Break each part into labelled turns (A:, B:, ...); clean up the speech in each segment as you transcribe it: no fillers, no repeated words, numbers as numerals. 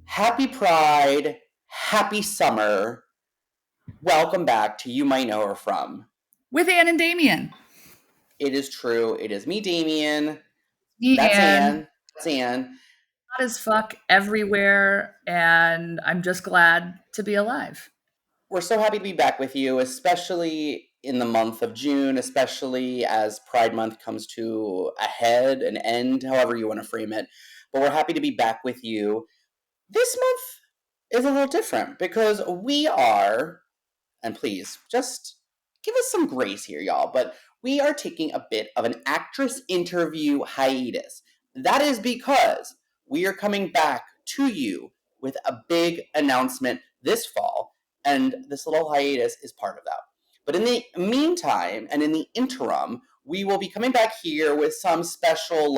A: Happy Pride, happy summer. Welcome back to You Might Know Her From.
B: With Ann and Damian.
A: It is true. It is me, Damian.
B: That's
A: Ann. That's Ann.
B: Hot as fuck everywhere, and I'm just glad to be alive.
A: We're so happy to be back with you, especially in the month of June, especially as Pride Month comes to a head, an end, however you want to frame it. But we're happy to be back with you. This month is a little different because we are, and please just give us some grace here, y'all, but we are taking a bit of an actress interview hiatus. That is because we are coming back to you with a big announcement this fall, and this little hiatus is part of that. But in the meantime, and in the interim, we will be coming back here with some special,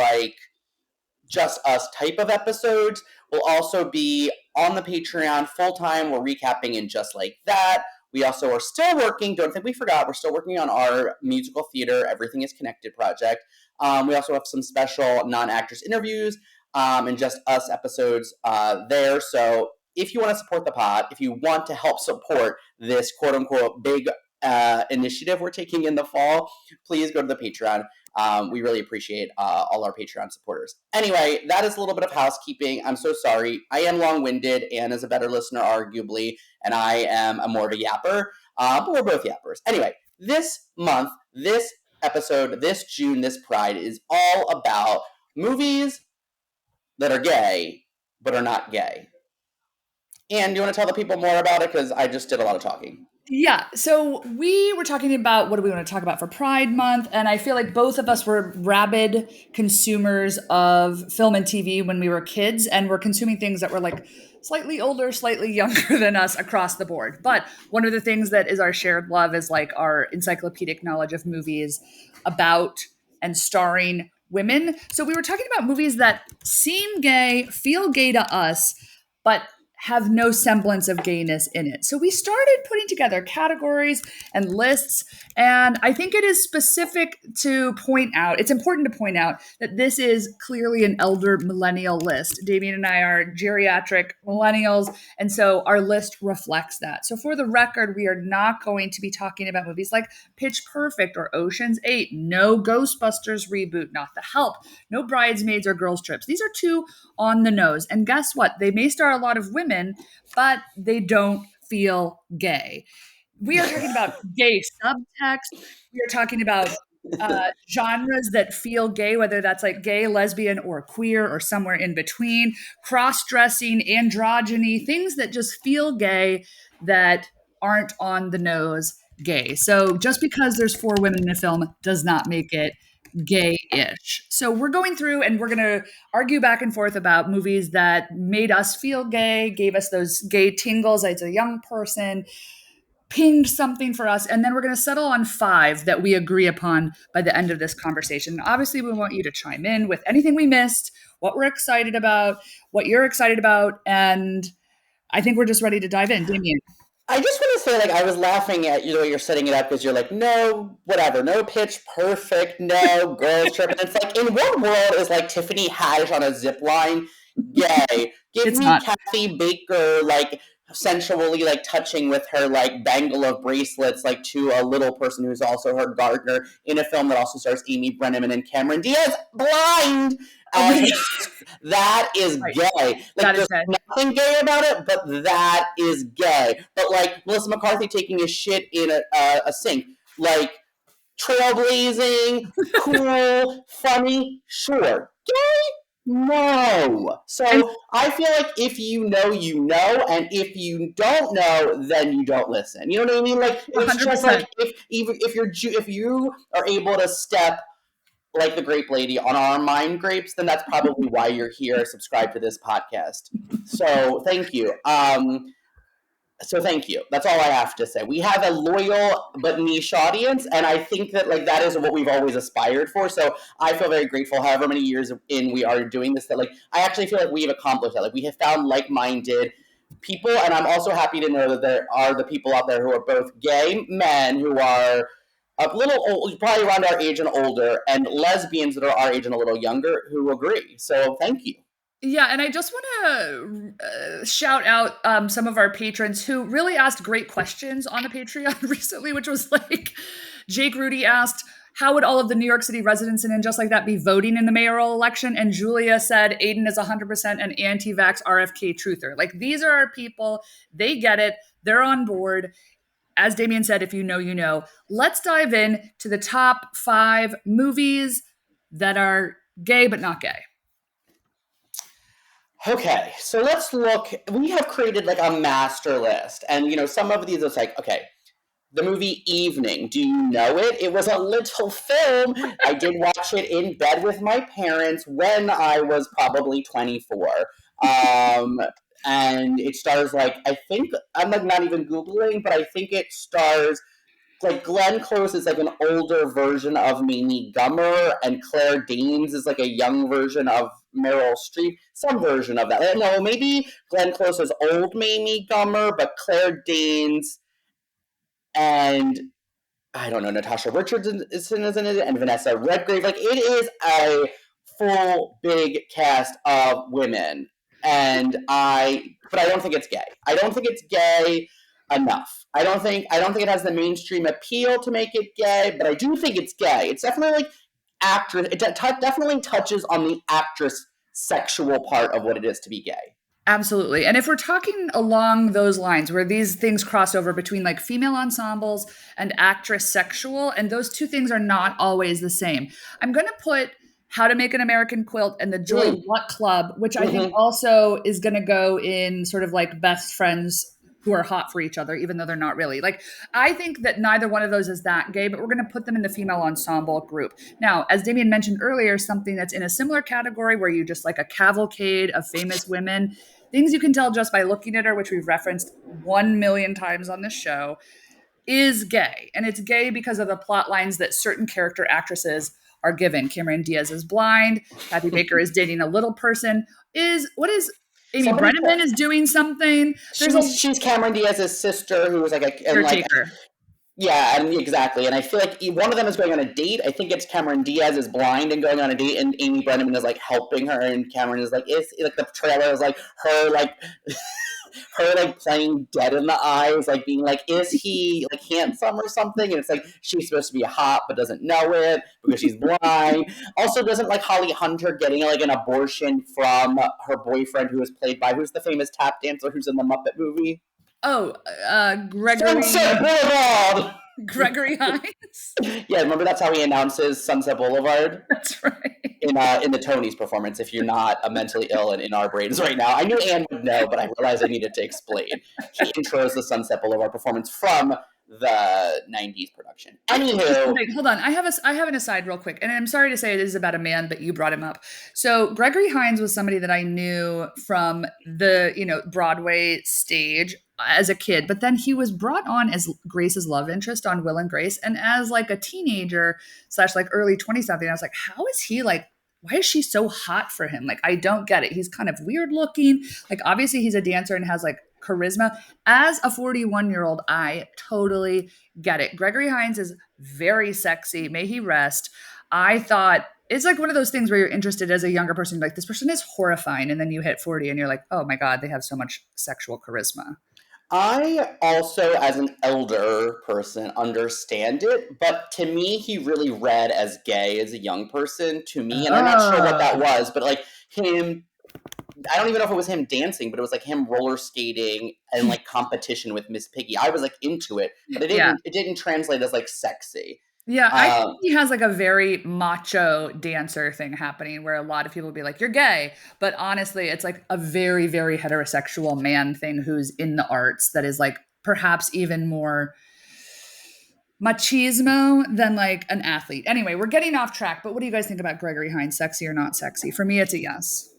A: just us type of episodes. We'll also be on the Patreon full-time. We're recapping in Just Like That. We also are still working, don't think we forgot, we're still working on our musical theater, Everything is Connected project. We also have some special non-actress interviews and just us episodes there. So if you want to support the pod, if you want to help support this quote-unquote big initiative we're taking in the fall, please go to the Patreon. We really appreciate all our Patreon supporters. Anyway, that is a little bit of housekeeping. I'm so sorry. I am long-winded. Anne is a better listener, arguably, and I am a more of a yapper. But we're both yappers. Anyway, this month, this episode, this June, this Pride is all about movies that are gay but are not gay. Anne, do you want to tell the people more about it? Because I just did a lot of talking.
B: Yeah, so we were talking about what do we want to talk about for Pride Month, and I feel like both of us were rabid consumers of film and TV when we were kids, and we're consuming things that were like slightly older, slightly younger than us across the board. But one of the things that is our shared love is like our encyclopedic knowledge of movies about and starring women. So we were talking about movies that seem gay, feel gay to us, but have no semblance of gayness in it. So we started putting together categories and lists, and I think it is specific to point out, it's important to point out that this is clearly an elder millennial list. Damian and I are geriatric millennials, and so our list reflects that. So for the record, we are not going to be talking about movies like Pitch Perfect or Ocean's 8, no Ghostbusters reboot, not The Help, no Bridesmaids or Girls Trips. These are too on the nose. And guess what? They may star a lot of women, but they don't feel gay. We are talking about gay subtext. We are talking about genres that feel gay, whether that's like gay, lesbian, or queer, or somewhere in between. Cross-dressing, androgyny, things that just feel gay that aren't on the nose gay. So just because there's 4 women in a film does not make it gay-ish. So we're going through and we're going to argue back and forth about movies that made us feel gay, gave us those gay tingles as a young person, pinged something for us, and then we're going to settle on 5 that we agree upon by the end of this conversation. Obviously, we want you to chime in with anything we missed, what we're excited about, what you're excited about, and I think we're just ready to dive in. Damian.
A: I just want to say, I was laughing at you the way you're setting it up because you're like, no, whatever, no Pitch Perfect, no Girls Trip. And it's like, in what world is Tiffany Haddish on a zip line gay? Give me not. Kathy Baker, sensually touching with her bangle of bracelets to a little person who's also her gardener in a film that also stars Amy Brenneman and Cameron Diaz blind. That is gay. There's nothing gay about it, but that is gay. But Melissa McCarthy taking a shit in a sink, trailblazing, cool, funny, sure. Gay? No. So I feel like if you know, you know, and if you don't know, then you don't listen. You know what I mean? It's 100%. Just if you are able to step like the grape lady, on our mind grapes, then that's probably why you're here, subscribe to this podcast. So thank you. So thank you. That's all I have to say. We have a loyal but niche audience, and I think that like that is what we've always aspired for. So I feel very grateful. However many years in we are doing this, that like I actually feel like we've accomplished that. Like we have found like-minded people, and I'm also happy to know that there are the people out there who are both gay men who are a little old, probably around our age and older, and lesbians that are our age and a little younger who agree. So thank you.
B: Yeah, and I just want to shout out some of our patrons who really asked great questions on the Patreon recently, which was like Jake Rudy asked, how would all of the New York City residents and Just Like That be voting in the mayoral election? And Julia said, Aiden is 100% an anti-vax RFK truther. Like, these are our people. They get it. They're on board. As Damian said, if you know, you know. Let's dive in to the top 5 movies that are gay but not gay.
A: Okay, so let's look. We have created like a master list, and some of these it's like, okay, the movie Evening. Do you know it? It was a little film. I did watch it in bed with my parents when I was probably 24. And it stars like I think I'm like not even googling, but I think it stars like Glenn Close is like an older version of Mamie Gummer, and Claire Danes is like a young version of Meryl Streep. Some version of that. No, maybe Glenn Close is old Mamie Gummer, but Claire Danes and I don't know, Natasha Richardson is in it, and Vanessa Redgrave. Like it is a full big cast of women, but I don't think it's gay. I don't think it's gay enough. I don't think it has the mainstream appeal to make it gay, but I do think it's gay. It's definitely like actress. It definitely touches on the actress sexual part of what it is to be gay.
B: Absolutely. And if we're talking along those lines where these things cross over between like female ensembles and actress sexual, and those two things are not always the same, I'm going to put How to Make an American Quilt and the Joy
A: Mm.
B: Luck Club, which I think
A: Mm-hmm.
B: also is going to go in sort of like best friends who are hot for each other, even though they're not really. Like, I think that neither one of those is that gay, but we're going to put them in the female ensemble group. Now, as Damian mentioned earlier, something that's in a similar category where you just like a cavalcade of famous women, things you can tell just by looking at her, which we've referenced 1 million times on this show, is gay. And it's gay because of the plot lines that certain character actresses are given. Cameron Diaz is blind. Kathy Baker is dating a little person. Amy
A: Somebody
B: Brenneman is doing something. There's a
A: she's Cameron Diaz's sister, who was like a and like
B: caretaker.
A: yeah, and exactly. And I feel like one of them is going on a date. I think it's Cameron Diaz is blind and going on a date, and Amy Brenneman is like helping her, and Cameron is like, is like the trailer is like her like her like playing dead in the eyes, like being like, is he like handsome or something? And it's like she's supposed to be hot but doesn't know it because she's blind. Also, doesn't like Holly Hunter getting like an abortion from her boyfriend, who is played by who's the famous tap dancer who's in the Muppet movie?
B: Oh,
A: Sunset Boulevard.
B: Gregory Hines.
A: Yeah, remember that's how he announces Sunset Boulevard
B: That's right.
A: in the Tony's performance. If you're not mentally ill and in our brains right now, I knew Anne would know, but I realized I needed to explain. He intros the Sunset Boulevard performance from the '90s production. Anywho,
B: Wait, hold on. I have an aside real quick, and I'm sorry to say it is about a man, but you brought him up. So Gregory Hines was somebody that I knew from the Broadway stage as a kid, but then he was brought on as Grace's love interest on Will and Grace, and as like a teenager slash like early 20 something, I was like, how is he like? Why is she so hot for him? Like, I don't get it. He's kind of weird looking. Like, obviously, he's a dancer and has like charisma. As a 41-year-old, I totally get it. Gregory Hines is very sexy. May he rest. I thought it's like one of those things where you're interested as a younger person, like this person is horrifying. And then you hit 40 and you're like, oh my God, they have so much sexual charisma.
A: I also, as an elder person, understand it, but to me, he really read as gay as a young person to me, and I'm not sure what that
B: Oh,
A: was, but like him I don't even know if it was him dancing, but it was like him roller skating and like competition with Miss Piggy. I was like into it, but it
B: yeah.
A: didn't translate as like sexy.
B: Yeah, I think
A: Um,
B: he has like a very macho dancer thing happening where a lot of people will be like, you're gay. But honestly, it's like a very, very heterosexual man thing who's in the arts that is like perhaps even more machismo than like an athlete. Anyway, we're getting off track, but what do you guys think about Gregory Hines? Sexy or not sexy? For me, it's a yes.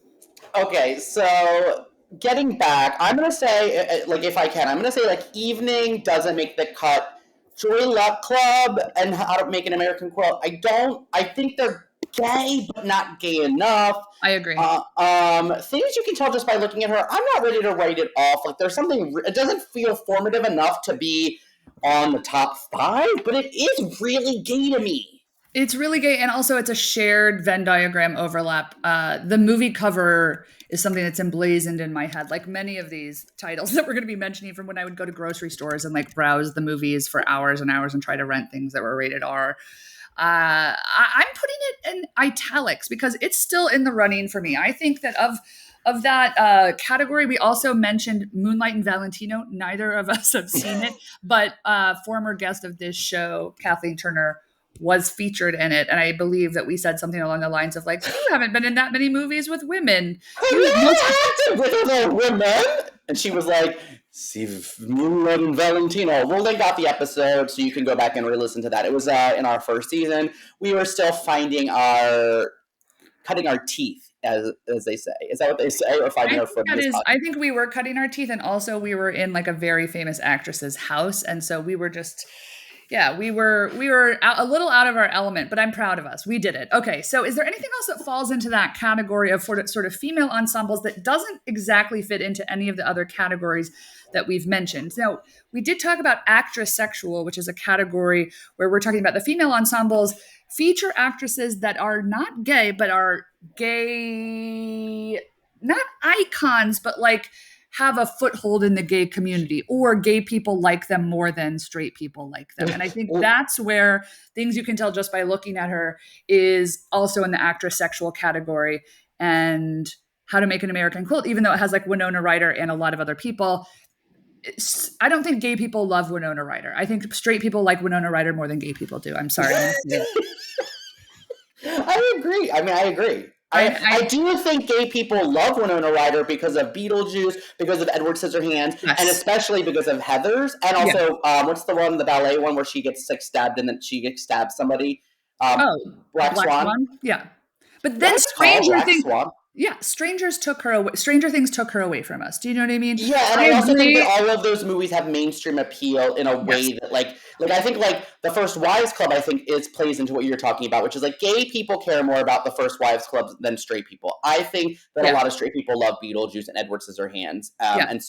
A: Okay, so getting back, I'm gonna say, like, if I can, I'm gonna say, like, evening doesn't make the cut. Joy Luck Club and How to Make an American Quilt. I think they're gay, but not gay enough.
B: I agree.
A: Things you can tell just by looking at her. I'm not ready to write it off. Like, there's something, it doesn't feel formative enough to be on the top five, but it is really gay to me.
B: It's really gay, and also it's a shared Venn diagram overlap. The movie cover is something that's emblazoned in my head, like many of these titles that we're going to be mentioning from when I would go to grocery stores and like browse the movies for hours and hours and try to rent things that were rated R. I'm putting it in italics because it's still in the running for me. I think that of that category, we also mentioned Moonlight and Valentino. Neither of us have seen it, but former guest of this show, Kathleen Turner, was featured in it, and I believe that we said something along the lines of like, "You haven't been in that many movies with women. You most."
A: Acted with other women. And she was like, see, Moonlight and Valentino. Well, they got the episode, so you can go back and re-listen to that. It was in our first season. We were still cutting our teeth, as they say. Is that what they say? Or finding our foot in this podcast?
B: I think we were cutting our teeth, and also we were in like a very famous actress's house, and so we were just. Yeah, we were a little out of our element, but I'm proud of us. We did it. Okay, so is there anything else that falls into that category of sort of female ensembles that doesn't exactly fit into any of the other categories that we've mentioned? Now, we did talk about actress sexual, which is a category where we're talking about the female ensembles feature actresses that are not gay, but are gay, not icons, but like have a foothold in the gay community, or gay people like them more than straight people like them. And I think that's where things you can tell just by looking at her is also in the actress sexual category. And How to Make an American Quilt, even though it has like Winona Ryder and a lot of other people, I don't think gay people love Winona Ryder. I think straight people like Winona Ryder more than gay people do. I'm sorry.
A: I agree. I mean, I agree. I do think gay people love Winona Ryder because of Beetlejuice, because of Edward Scissorhands, yes. And especially because of Heathers. And also, what's the one, the ballet one where she gets like stabbed and then she gets stabbed somebody? Black Swan?
B: Yeah. But then Stranger Things took her away. Stranger Things took her away from us. Do you know what I mean?
A: Yeah, and I also think that all of those movies have mainstream appeal in a way that, like I think, like, the First Wives Club, I think, plays into what you're talking about, which is, like, gay people care more about the First Wives Club than straight people. I think that a lot of straight people love Beetlejuice and Edward Scissorhands. And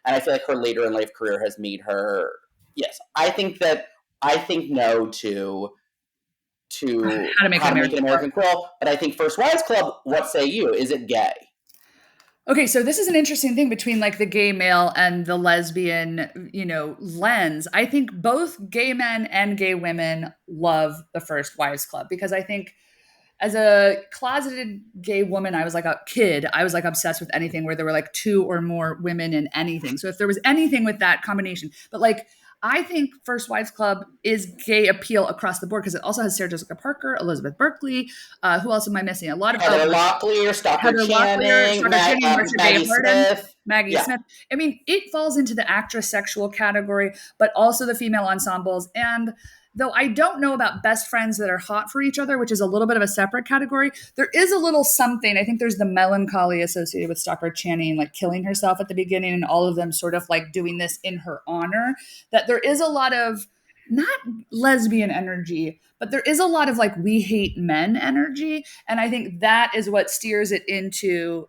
A: I feel like her later in life career has made her, yes, I think no to How to Make an American Quilt, but I think First Wives Club, what say you? Is it gay?
B: Okay, so this is an interesting thing between like the gay male and the lesbian, lens. I think both gay men and gay women love the First Wives Club because I think as a closeted gay woman, I was like a kid. I was like obsessed with anything where there were like two or more women in anything. So if there was anything with that combination, but like I think First Wives Club is gay appeal across the board because it also has Sarah Jessica Parker, Elizabeth Berkley. Who else am I missing? A lot of
A: Heather Locklear, Stockard Channing, Maggie Smith.
B: Maggie Smith. I mean, it falls into the actress sexual category, but also the female ensembles. And though I don't know about best friends that are hot for each other, which is a little bit of a separate category, there is a little something. I think there's the melancholy associated with Stockard Channing, like killing herself at the beginning and all of them sort of like doing this in her honor, that there is a lot of not lesbian energy, but there is a lot of like we hate men energy. And I think that is what steers it into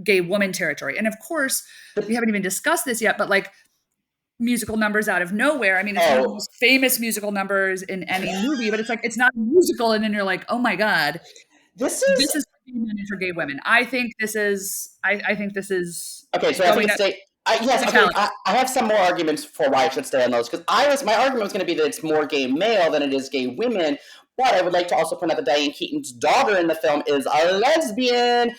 B: gay woman territory. And of course, we haven't even discussed this yet, but like musical numbers out of nowhere. I mean, it's one of the most famous musical numbers in any movie, but it's like, it's not a musical. And then you're like, oh my God, this is for gay men and for gay women. I think this is.
A: Okay, so I think stay. I have some more arguments for why it should stay on those because my argument was going to be that it's more gay male than it is gay women. But I would like to also point out that Diane Keaton's daughter in the film is a lesbian.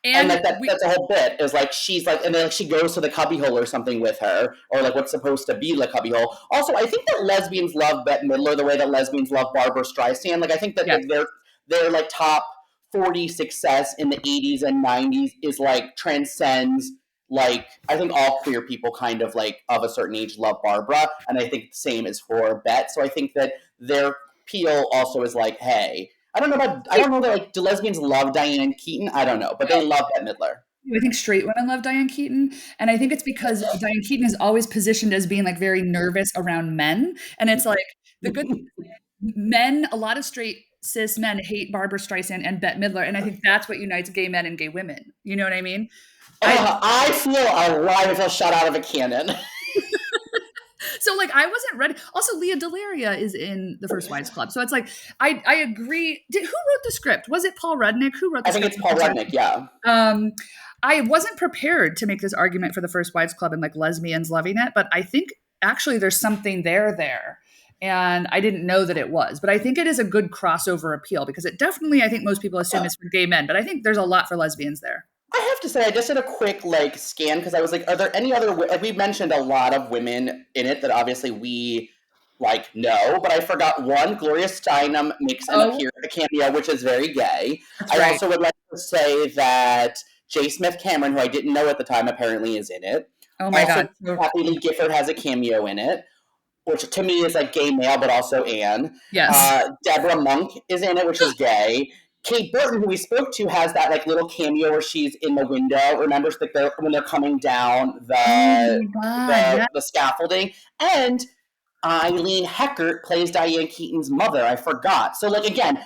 A: And like that's a whole bit is like she's like, and then like, she goes to the cubbyhole or something with her, or like what's supposed to be the cubbyhole. Also, I think that lesbians love Bette Midler the way that lesbians love Barbara Streisand. Like I think that their like top 40 success in the 80s and 90s is like transcends like I think all queer people kind of like of a certain age love Barbara, and I think the same is for Bet. So I think that their appeal also is like, hey, I don't know that like do lesbians love Diane Keaton? I don't know, but they love Bette Midler.
B: I think straight women love Diane Keaton, and I think it's because Diane Keaton is always positioned as being, like, very nervous around men, and it's like, the good men a lot of straight cis men hate Barbara Streisand and Bette Midler, and I think that's what unites gay men and gay women, you know what I mean? I
A: I feel alive if I shot out of a cannon.
B: So, like, I wasn't ready. Also, Leah Delaria is in the First Wives Club, so it's like, I agree. Who wrote the script? Was it Paul Rudnick? Who wrote the
A: I think
B: script?
A: it's Paul Rudnick, yeah.
B: Um, I wasn't prepared to make this argument for the First Wives Club and like lesbians loving it, but I think actually there's something there. And I didn't know that it was, but I think it is a good crossover appeal because it definitely, I think most people assume it's for gay men, but I think there's a lot for lesbians there.
A: I have to say, I just did a quick like scan because I was like, are there any other? Like we mentioned a lot of women in it that obviously we like know, but I forgot one. Gloria Steinem makes an
B: Oh,
A: appearance, a cameo, which is very gay.
B: that's
A: I
B: right.
A: also would like to say that J. Smith Cameron, who I didn't know at the time, apparently is in it.
B: Oh my
A: Also,
B: God. So,
A: Kathy Lee Gifford has a cameo in it, which to me is like gay male, but also Anne.
B: yes.
A: Deborah Monk is in it, which is gay. Kate Burton, who we spoke to, has that like little cameo where she's in the window. Remember like when they're coming down
B: Oh my God. Yeah.
A: the scaffolding, and Eileen Heckert plays Diane Keaton's mother. I forgot. So like again,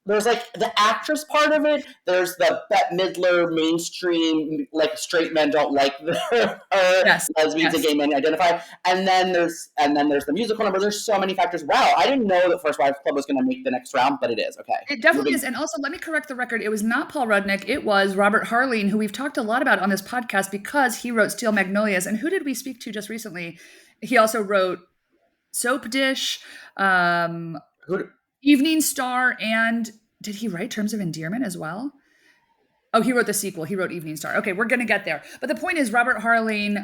A: there's like the actress part of it. There's the Bette Midler mainstream, like straight men don't like her,
B: Yes.
A: lesbians and
B: Yes.
A: gay men identify. And then there's the musical number. There's so many factors. Wow, I didn't know that First Wives Club was going to make the next round, but it is. Okay,
B: It definitely
A: moving.
B: is. And also, let me correct the record. It was not Paul Rudnick. It was Robert Harleen, who we've talked a lot about on this podcast because he wrote Steel Magnolias. And who did we speak to just recently? He also wrote Soap Dish, um,
A: Who,
B: Evening Star, and did he write Terms of Endearment as well? Oh, he wrote the sequel. He wrote Evening Star. Okay, we're going to get there. But the point is, Robert Harleen,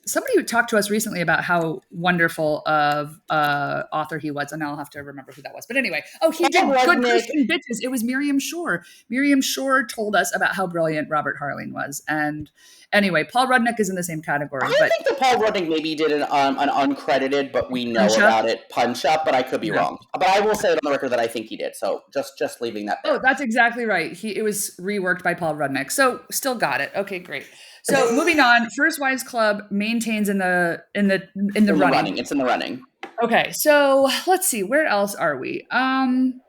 B: somebody who talked to us recently about how wonderful of author he was, and I'll have to remember who that was. But anyway, oh, he did
A: Paul
B: Good
A: Rudnick.
B: Christian Bitches. It was Miriam Shore. Miriam Shore told us about how brilliant Robert Harleen was. And anyway, Paul Rudnick is in the same category,
A: I
B: but
A: think that Paul Rudnick maybe did an uncredited, but we know
B: Punch Up.
A: about it punch up. But I could be
B: Yeah.
A: wrong. But I will say it on the record that I think he did. So just leaving that
B: Oh,
A: there.
B: that's exactly right. It was reworked by Paul Rudnick. So still got it. Okay, great. So moving on, First Wives Club maintains in the running.
A: It's in the running.
B: Okay, so let's see, where else are we? I'm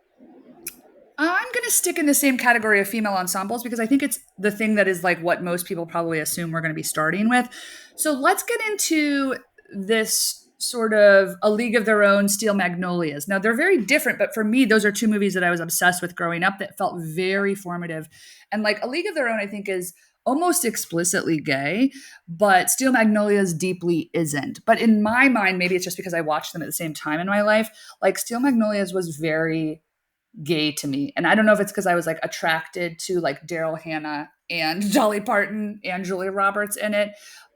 B: gonna stick in the same category of female ensembles because I think it's the thing that is like what most people probably assume we're gonna be starting with. So let's get into this sort of A League of Their Own, Steel Magnolias. Now they're very different, but for me, those are two movies that I was obsessed with growing up that felt very formative. And like A League of Their Own, I think is almost explicitly gay, but Steel Magnolias deeply isn't. But in my mind, maybe it's just because I watched them at the same time in my life. Like Steel Magnolias was very gay to me. And I don't know if it's because I was like attracted to like Daryl Hannah and Dolly Parton and Julia Roberts in it.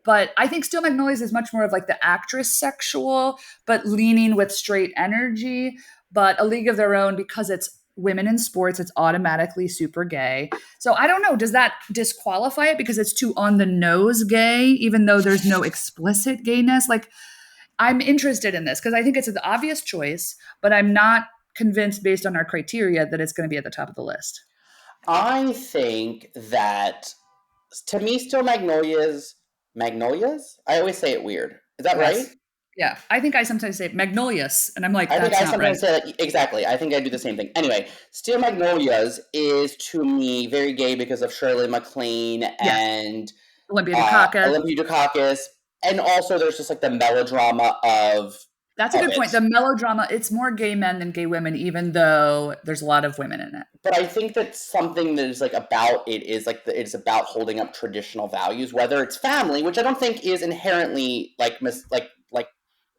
B: But I think Steel Magnolias is much more of like the actress sexual, but leaning with straight energy. But A League of Their Own, because it's women in sports, it's automatically super gay. So I don't know. Does that disqualify it because it's too on the nose gay, even though there's no explicit gayness? Like, I'm interested in this because I think it's an obvious choice, but I'm not convinced based on our criteria that it's going to be at the top of the list.
A: I think that to me, still magnolias. I always say it weird. Is that right?
B: Yes. Yeah. I think I sometimes say Magnolias, and I'm like,
A: I think
B: that's
A: I
B: not right.
A: sometimes say that exactly. I think I do the same thing. Anyway, Steel Magnolias is to me very gay because of Shirley MacLaine
B: Yes.
A: and
B: Olympia Dukakis.
A: Olympia Dukakis, and also there's just like the melodrama
B: That's a
A: of
B: good point.
A: it.
B: The melodrama, it's more gay men than gay women, even though there's a lot of women in it.
A: But I think that something that is like about it is like it's about holding up traditional values, whether it's family, which I don't think is inherently like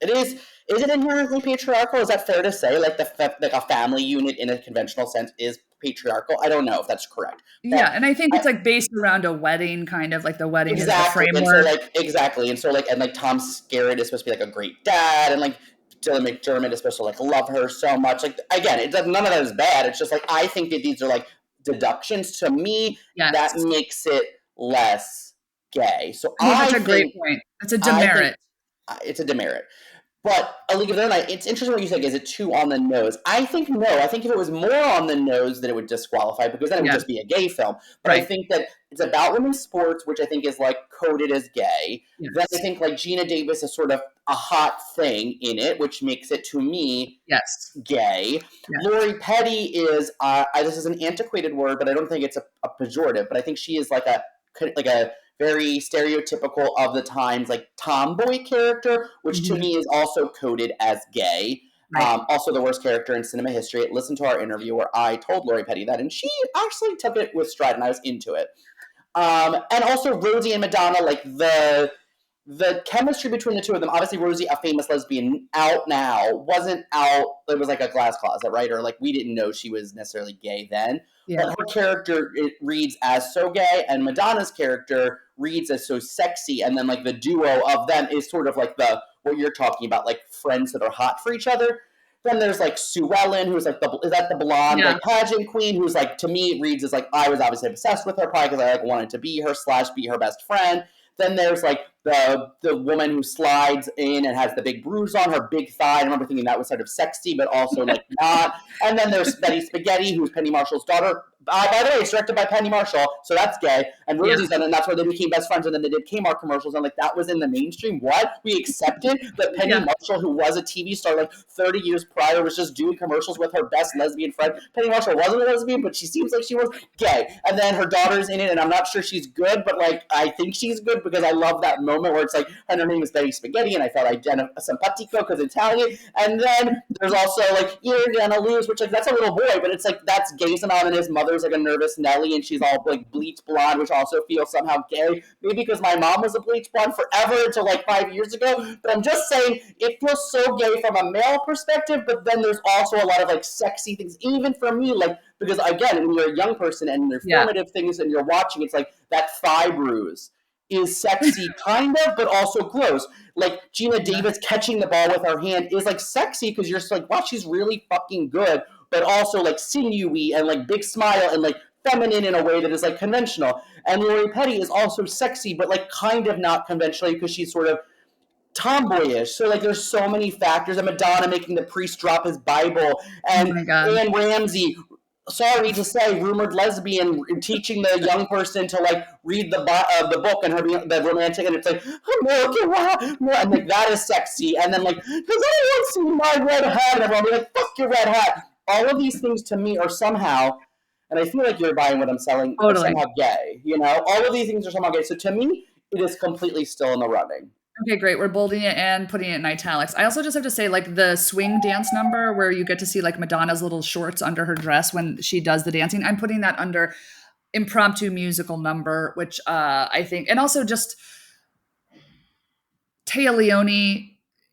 A: it is. Is it inherently patriarchal? Is that fair to say? Like like a family unit in a conventional sense is patriarchal. I don't know if that's correct,
B: Yeah.
A: but
B: And I think
A: I,
B: it's like based around a wedding, kind of like the wedding is the
A: exactly. And so
B: framework.
A: like exactly, and so like and like Tom Skerritt is supposed to be like a great dad, and like Dylan McDermott is supposed to like love her so much. Like again, it does none of that is bad. It's just like I think that these are like deductions to me that
B: Yes.
A: makes it less gay. So
B: I think that's a great point. That's a
A: I think
B: demerit.
A: it's a demerit. But A League of Their Own, it's interesting what you said. Is it too on the nose? I think no. I think if it was more on the nose, that it would disqualify because then it would
B: Yeah,
A: just be a gay film. But I
B: right.
A: think that it's about women's sports, which I think is like coded as gay. Then I
B: Yes.
A: think like Gina Davis is sort of a hot thing in it, which makes it to me
B: Yes.
A: gay.
B: Yes.
A: Lori Petty is this is an antiquated word, but I don't think it's a pejorative. But I think she is like a very stereotypical of the times like tomboy character, which to
B: Mhm.
A: me is also coded as gay.
B: Right.
A: Also, the worst character in cinema history. Listen to our interview where I told Lori Petty that, and she actually took it with stride, and I was into it. And also Rosie and Madonna, like the chemistry between the two of them. Obviously, Rosie, a famous lesbian, out now, wasn't out. It was like a glass closet, right? Or like we didn't know she was necessarily gay then. But
B: Yeah.
A: her character it reads as so gay, and Madonna's character reads as so sexy. And then like the duo of them is sort of like the what you're talking about, like friends that are hot for each other. Then there's like Sue Ellen, who's like the blonde
B: Yeah.
A: like pageant queen, who's like to me reads as like I was obviously obsessed with her probably because I like wanted to be her slash be her best friend. Then there's like the woman who slides in and has the big bruise on her big thigh. I remember thinking that was sort of sexy, but also like not. And then there's Betty Spaghetti, who's Penny Marshall's daughter. By the way, it's directed by Penny Marshall, so that's gay. And
B: Yeah.
A: Rosie's done it, and that's where they became best friends. And then they did Kmart commercials, and like that was in the mainstream. What we accepted that Penny
B: Yeah.
A: Marshall, who was a TV star like 30 years prior, was just doing commercials with her best lesbian friend. Penny Marshall wasn't a lesbian, but she seems like she was gay. And then her daughter's in it, and I'm not sure she's good, but like I think she's good because I love that moment where it's like, and her name is Betty Spaghetti, and I felt simpatico because Italian. And then there's also like You're Gonna Lose, which like that's a little boy, but it's like that's Jason on, and his mother's like a nervous Nelly, and she's all like bleach blonde, which also feels somehow gay. Maybe because my mom was a bleach blonde forever until like 5 years ago. But I'm just saying it feels so gay from a male perspective, but then there's also a lot of like sexy things, even for me, like because again, when you're a young person and they're
B: Yeah.
A: formative things and you're watching, it's like that thigh bruise is sexy, kind of, but also gross. Like Gina
B: Yeah.
A: Davis catching the ball with her hand is like sexy because you're just like, wow, she's really fucking good, but also like sinewy and like big smile and like feminine in a way that is like conventional. And Lori Petty is also sexy, but like kind of not conventionally because she's sort of tomboyish. So like there's so many factors. And Madonna making the priest drop his Bible,
B: Oh
A: and
B: my God.
A: Anne Ramsey, sorry to say, rumored lesbian, teaching the young person to like read the book and her being the romantic, and it's like American, wow, and like that is sexy. And then like, does anyone see my red hat? And everyone be like, fuck your red hat. All of these things to me are somehow. And I feel like you're buying what I'm selling are
B: Totally.
A: somehow gay. You know, all of these things are somehow gay. So to me, it is completely still in the running.
B: Okay, great. We're bolding it and putting it in italics. I also just have to say, like the swing dance number where you get to see like Madonna's little shorts under her dress when she does the dancing. I'm putting that under impromptu musical number, which I think, and also just Taya Leone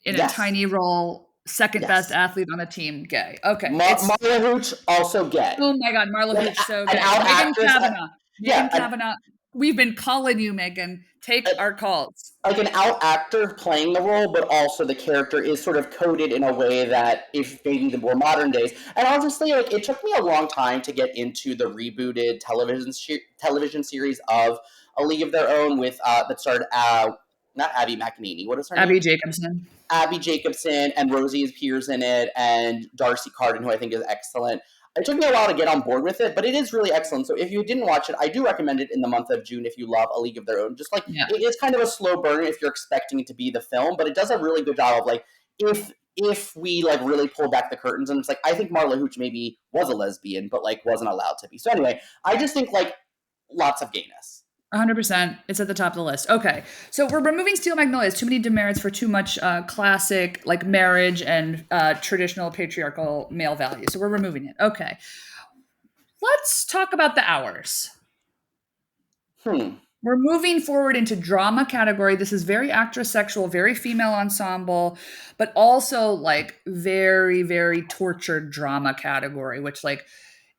B: in a
A: Yes.
B: tiny role, second best
A: Yes.
B: athlete on the team, gay. Okay, it's
A: Marla Hooch, also gay.
B: oh my God, Marla
A: An,
B: Hooch, so
A: an
B: gay.
A: out
B: Megan
A: actress.
B: Kavanaugh,
A: Yeah,
B: Megan Kavanaugh. We've been calling you, Megan. Take our calls.
A: like an out actor playing the role, but also the character is sort of coded in a way that if maybe the more modern days. And honestly, like it took me a long time to get into the rebooted television series of A League of Their Own with that starred not Abby McEnany. What is her name?
B: Abby Jacobson.
A: Abby Jacobson and Rosie appears in it, and Darcy Carden, who I think is excellent. It took me a while to get on board with it, but it is really excellent. So if you didn't watch it, I do recommend it in the month of June if you love A League of Their Own. Just like
B: Yeah.
A: it is kind of a slow burn if you're expecting it to be the film, but it does a really good job of like if we like really pull back the curtains, and it's like I think Marla Hooch maybe was a lesbian, but like wasn't allowed to be. So anyway, I just think like lots of gayness.
B: 100%. It's at the top of the list. Okay. So we're removing Steel Magnolias. Too many demerits for too much classic, like marriage and traditional patriarchal male values. So we're removing it. Okay. Let's talk about the hours. We're moving forward into drama category. This is very actress sexual, very female ensemble, but also like very, very tortured drama category, which like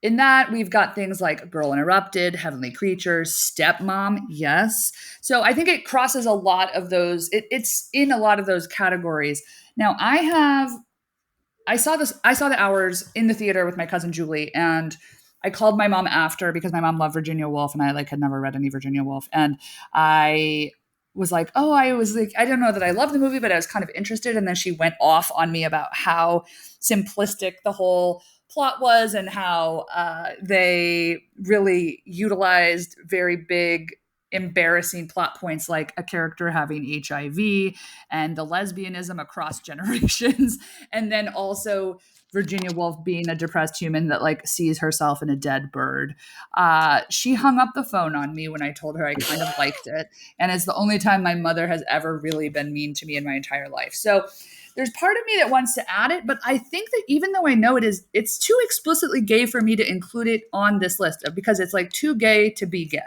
B: in that we've got things like Girl Interrupted, Heavenly Creatures, Stepmom, yes. So I think it crosses a lot of those. It's in a lot of those categories. Now I saw the hours in the theater with my cousin Julie, and I called my mom after because my mom loved Virginia Woolf and I like had never read any Virginia Woolf. And I was like, oh, I was like, I don't know that I love the movie, but I was kind of interested. And then she went off on me about how simplistic the whole plot was and how they really utilized very big embarrassing plot points like a character having HIV and the lesbianism across generations and then also Virginia Woolf being a depressed human that like sees herself in a dead bird. She hung up the phone on me when I told her I kind of liked it. And it's the only time my mother has ever really been mean to me in my entire life. So there's part of me that wants to add it, but I think that even though I know it's too explicitly gay for me to include it on this list because it's like too gay to be gay.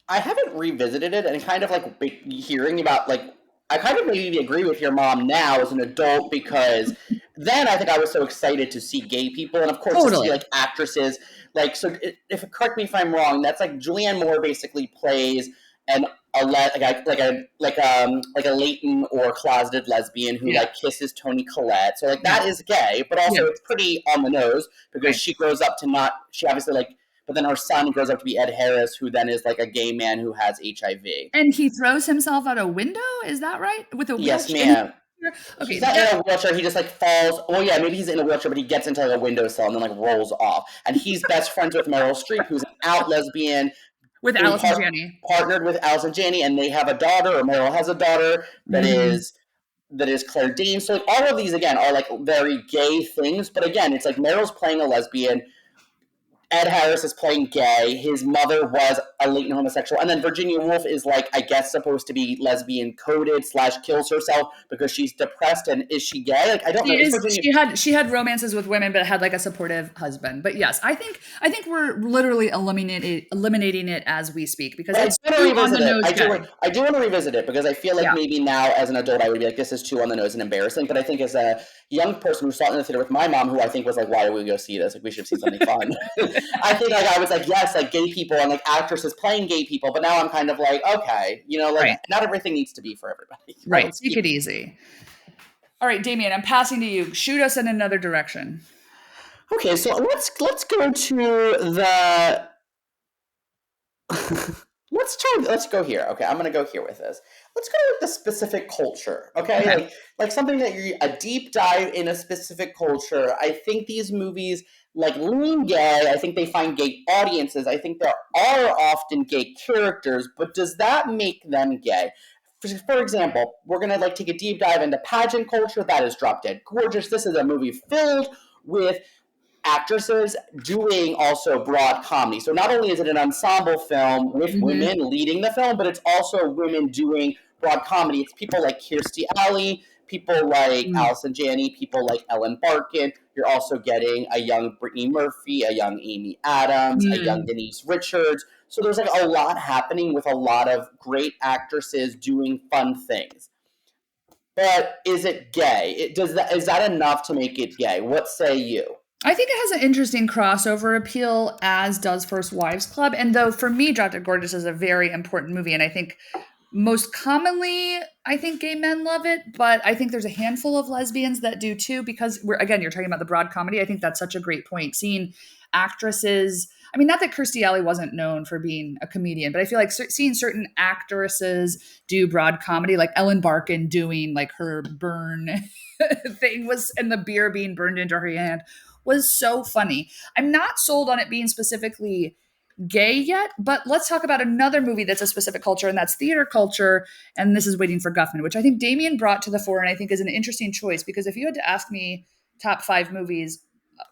A: I haven't revisited it, and kind of like hearing about like I kind of maybe agree with your mom now as an adult, because then I think I was so excited to see gay people, and of course to see
B: Totally.
A: like actresses like so. If correct me if I'm wrong, that's like Julianne Moore basically plays an like a latent or closeted lesbian who
B: Yeah.
A: like kisses Toni Collette. So like
B: Yeah.
A: that is gay, but also
B: Yeah.
A: it's pretty on the nose because
B: Right.
A: she grows up to not. She obviously like, but then her son grows up to be Ed Harris, who then is like a gay man who has HIV.
B: And he throws himself out a window? Is that right? With a
A: Yes,
B: wheelchair? And
A: ma'am. He's
B: okay,
A: not
B: that
A: in a wheelchair. He just like falls. Well, yeah, maybe he's in a wheelchair, but he gets into like a windowsill and then like rolls off. And he's best friends with Meryl Streep, who's an out lesbian,
B: with
A: in
B: Allison Janney.
A: partnered with Allison Janney, and they have a daughter, or Meryl has a daughter
B: Mhm.
A: that is Claire Danes. So like all of these again are like very gay things, but again, it's like Meryl's playing a lesbian. Ed Harris is playing gay. His mother was a latent homosexual, and then Virginia Woolf is like, I guess, supposed to be lesbian coded / kills herself because she's depressed. And is she gay? Like, I don't know.
B: She
A: Is
B: is
A: Virginia?
B: she had romances with women but had like a supportive husband. But yes, I think we're literally eliminating it as we speak because
A: But I do
B: it's
A: want to
B: too on the
A: revisit it.
B: nose gay.
A: I do want to revisit it because I feel like
B: Yeah.
A: maybe now as an adult I would be like, this is too on the nose and embarrassing. But I think as a young person who saw it in the theater with my mom, who I think was like, why do we go see this? Like, we should see something fun. I think like I was like, yes, like gay people and like actresses playing gay people. But now I'm kind of like, okay, like
B: Right.
A: not everything needs to be for everybody.
B: Right. Take it easy. All right, Damian, I'm passing to you. Shoot us in another direction.
A: Okay, so let's go to the let's go here. Okay, I'm gonna go here with this. Let's go with the specific culture. Okay,
B: Okay.
A: like something that you a deep dive in a specific culture. I think these movies like lean gay. I think they find gay audiences. I think there are often gay characters, but does that make them gay? For example, we're gonna like take a deep dive into pageant culture. That is Drop Dead Gorgeous. This is a movie filled with actresses doing also broad comedy. So not only is it an ensemble film with
B: Hmm.
A: women leading the film, but it's also women doing broad comedy. It's people like Kirstie Alley, people like
B: Mm.
A: Allison Janney, people like Ellen Barkin. You're also getting a young Brittany Murphy, a young Amy Adams, a young
B: Mm.
A: Denise Richards. So there's like a lot happening with a lot of great actresses doing fun things. But is it gay? Is that enough to make it gay? What say you?
B: I think it has an interesting crossover appeal, as does First Wives Club. And though for me, Drop Dead Gorgeous is a very important movie, and I think most commonly, I think gay men love it, but I think there's a handful of lesbians that do too, because you're talking about the broad comedy. I think that's such a great point. Seeing actresses, I mean, not that Kirstie Alley wasn't known for being a comedian, but I feel like seeing certain actresses do broad comedy, like Ellen Barkin doing like her burn thing was, and the beer being burned into her hand was so funny. I'm not sold on it being specifically gay yet, but let's talk about another movie that's a specific culture, and that's theater culture. And this is Waiting for Guffman, which I think Damien brought to the fore, and I think is an interesting choice because if you had to ask me top 5 movies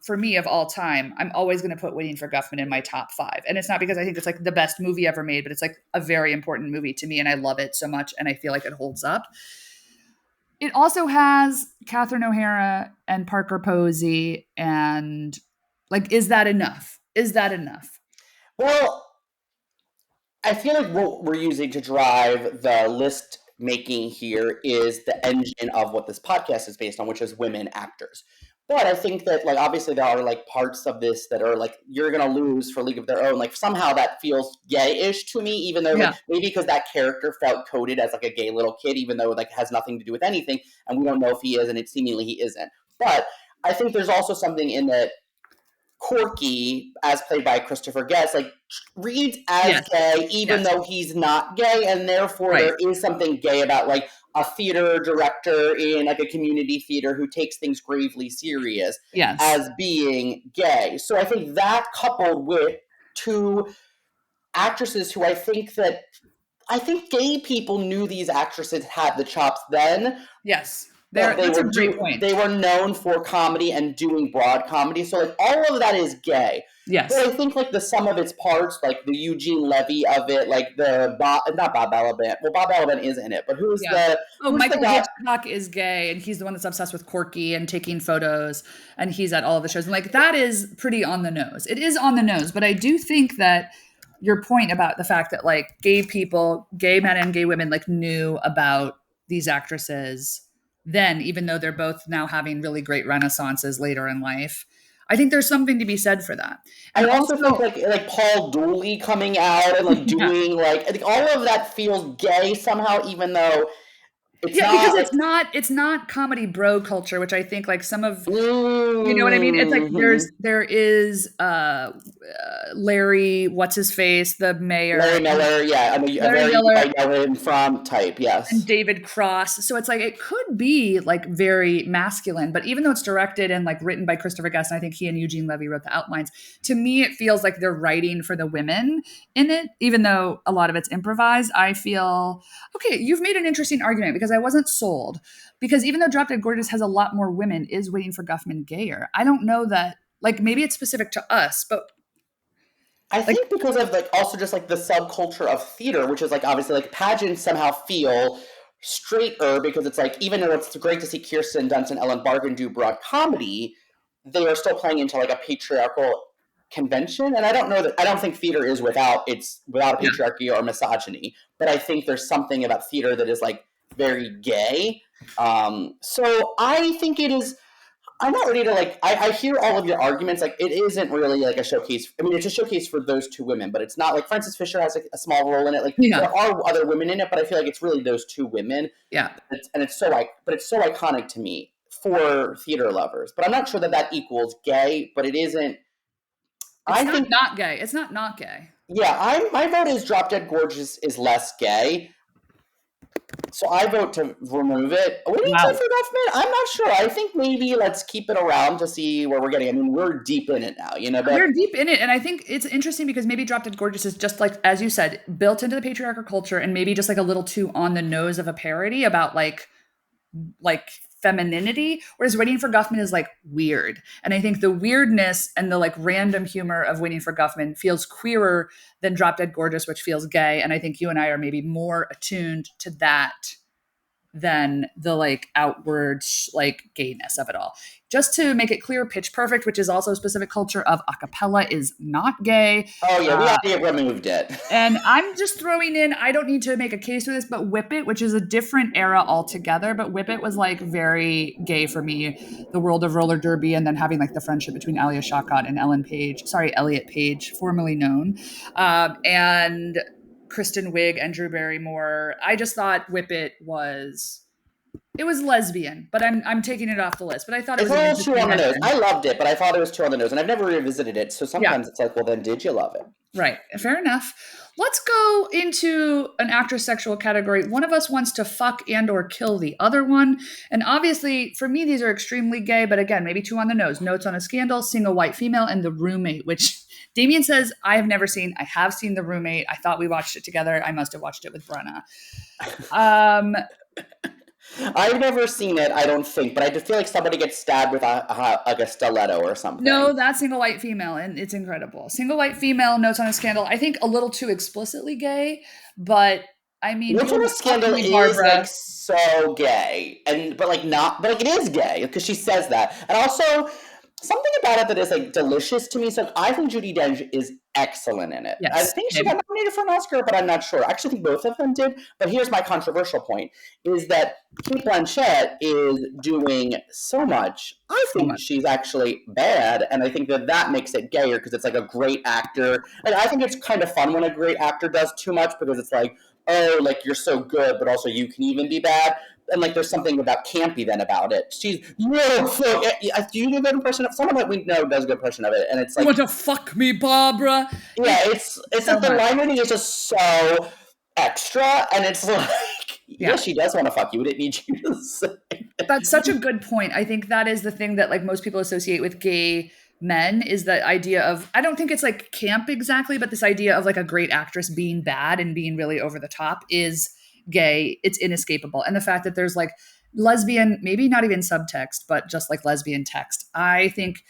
B: for me of all time, I'm always going to put Waiting for Guffman in my top 5. And it's not because I think it's like the best movie ever made, but it's like a very important movie to me, and I love it so much, and I feel like it holds up. It also has Catherine O'Hara and Parker Posey, and like, is that enough? Is that enough?
A: Well, I feel like what we're using to drive the list making here is the engine of what this podcast is based on, which is women actors. But I think that like obviously there are like parts of this that are like you're gonna lose for League of Their Own. Like somehow that feels gay-ish to me, even though
B: Yeah.
A: like maybe because that character felt coded as like a gay little kid, even though like has nothing to do with anything, and we don't know if he is, and it seemingly he isn't. But I think there's also something in that Corky, as played by Christopher Guest, like reads as
B: Yes.
A: gay, even
B: Yes.
A: though he's not gay, and therefore
B: Right.
A: there is something gay about like a theater director in like a community theater who takes things gravely serious
B: Yes.
A: as being gay. So I think that coupled with two actresses who I think gay people knew these actresses had the chops then,
B: Yes.
A: but
B: That's a great point.
A: they were known for comedy and doing broad comedy. So like all of that is gay. But
B: Yes.
A: I think like the sum of its parts, like the Eugene Levy of it, like the Bob, not Bob Balaban. Well, Bob Balaban is in it, but
B: Yeah. Oh,
A: who's the
B: Michael
A: guy?
B: Hitchcock is gay, and he's the one that's obsessed with Corky and taking photos, and he's at all of the shows. And like that is pretty on the nose. It is on the nose, but I do think that your point about the fact that like gay people, gay men and gay women, like knew about these actresses then, even though they're both now having really great renaissances later in life. I think there's something to be said for that.
A: I
B: And
A: also think
B: also,
A: like Paul Dooley coming out and like
B: yeah,
A: doing like I think all of that feels gay somehow, even though it's
B: yeah, because
A: not like
B: it's not comedy bro culture, which I think like some of you know what I mean? It's like
A: mm-hmm.
B: there is Larry, what's his face, the mayor,
A: Larry Miller, yeah, I mean a
B: Larry
A: very you
B: Miller
A: might know him from type,
B: and
A: yes.
B: David Cross. So it's like it could be like very masculine, but even though it's directed and like written by Christopher Guest, and I think he and Eugene Levy wrote the outlines, to me it feels like they're writing for the women in it, even though a lot of it's improvised. I feel okay, you've made an interesting argument because I wasn't sold. Because even though Drop Dead Gorgeous has a lot more women, is Waiting for Guffman gayer? I don't know that like maybe it's specific to us, but
A: I
B: like
A: think because of like also just like the subculture of theater, which is like obviously like pageants somehow feel straighter because it's like even though it's great to see Kirsten Dunst and Ellen Barkin do broad comedy, they are still playing into like a patriarchal convention. And I don't think theater is without a
B: yeah,
A: patriarchy or misogyny, but I think there's something about theater that is like very gay. So I think it is I'm not ready to like. I hear all of your arguments. Like, it isn't really like a showcase. I mean, it's a showcase for those two women, but it's not like Frances Fisher has a small role in it. Like,
B: yeah,
A: there are other women in it, but I feel like it's really those two women.
B: yeah.
A: It's so like, but it's so iconic to me for theater lovers. But I'm not sure that that equals gay. But it isn't.
B: It's
A: I
B: not
A: think
B: not gay. It's not gay.
A: yeah. My vote is Drop Dead Gorgeous is less gay. So I vote to remove it. Waiting time
B: Wow.
A: for Guffman? I'm not sure. I think maybe let's keep it around to see where we're getting. I mean, we're deep in it now, you know, but
B: We're deep in it, and I think it's interesting because maybe Drop Dead Gorgeous is just like, as you said, built into the patriarchal culture, and maybe just like a little too on the nose of a parody about like femininity, whereas Waiting for Guffman is like weird. And I think the weirdness and the like random humor of Waiting for Guffman feels queerer than Drop Dead Gorgeous, which feels gay. And I think you and I are maybe more attuned to that than the like outward like gayness of it all. Just to make it clear, Pitch Perfect, which is also a specific culture of acapella, is not gay.
A: oh yeah, we
B: Uh,
A: already removed it.
B: and I'm just throwing in, I don't need to make a case for this, but Whip It, which is a different era altogether, but Whip It was like very gay for me. The world of roller derby and then having like the friendship between Alia Shawkat and Elliot Page, formerly known. And Kristen Wiig and Drew Barrymore. I just thought Whip It was lesbian, but I'm taking it off the list. But I thought it
A: It's
B: was
A: a
B: an
A: little too
B: interesting
A: on the nose.
B: mention.
A: I loved it, but I thought it was too on the nose, and I've never revisited it. So
B: Yeah,
A: sometimes it's like, well, then did you love it?
B: right. Fair enough. Let's go into an actress sexual category. One of us wants to fuck and or kill the other one. And obviously, for me, these are extremely gay, but again, maybe too on the nose. Notes on a Scandal, Single White Female, and The Roommate, which Damian says I have never seen. I have seen The Roommate. I thought we watched it together. I must have watched it with Brenna. Um,
A: I've never seen it, I don't think, but I just feel like somebody gets stabbed with like a stiletto or
B: no,
A: something.
B: that's Single White Female, and it's incredible. Single White Female, Notes on a Scandal. I think a little too explicitly gay, but I mean,
A: Which one
B: you'll
A: of
B: talk to
A: Scandal
B: me,
A: is like
B: Barbara.
A: so gay, and but like not, but like it is gay because she says that, and also something about it that is like delicious to me. So I think Judi Dench is excellent in it. I
B: Yes.
A: think she
B: Okay.
A: got nominated for an Oscar, but I'm not sure. I actually think both of them did. But here's my controversial point: is that Kate Blanchett is doing so much. I
B: So
A: think
B: much.
A: she's actually bad, and I think that that makes it gayer because it's like a great actor. Like I think it's kind of fun when a great actor does too much because it's like, oh, like you're so good, but also you can even be bad. and like there's something about campy then about it. She's no fuck. Do you do a good impression of someone that we know does a good impression of it? And it's
B: You
A: like,
B: want to fuck me, Barbara?
A: yeah, it's
B: So
A: like the
B: much.
A: line reading is just so extra, and it's like, yeah,
B: Yeah.
A: she does want to fuck you. It didn't need you to say.
B: That's such a good point. I think that is the thing that like most people associate with gay men is the idea of I don't think it's like camp exactly, but this idea of like a great actress being bad and being really over the top is gay. It's inescapable. And the fact that there's like lesbian, maybe not even subtext, but just like lesbian text. I think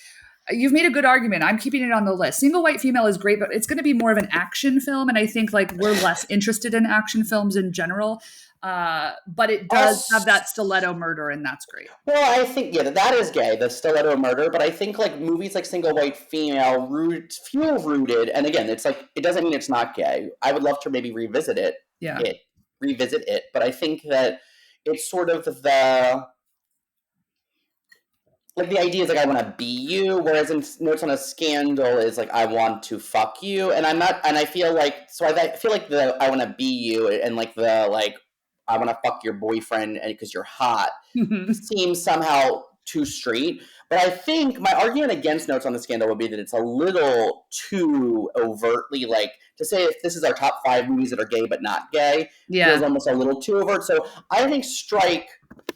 B: you've made a good argument. I'm keeping it on the list. Single White Female is great, but it's going to be more of an action film. And I think like we're less interested in action films in general. But it does have
A: Also,
B: that stiletto murder, and that's great.
A: well, I think yeah, that is gay, the stiletto murder. But I think like movies like Single White Female feel rooted, and again, it's like it doesn't mean it's not gay. I would love to maybe
B: Yeah.
A: it, revisit it. But I think that it's sort of the like the idea is like I want to be you, whereas in Notes on a Scandal is like I want to fuck you, and I'm not, and I feel like so I feel like the I want to be you and like the like I want to fuck your boyfriend and because you're hot seems somehow too straight. But I think my argument against Notes on the Scandal would be that it's a little too overtly like to say if this is our top 5 movies that are gay but not gay feels
B: Yeah.
A: almost a little too overt. So I think strike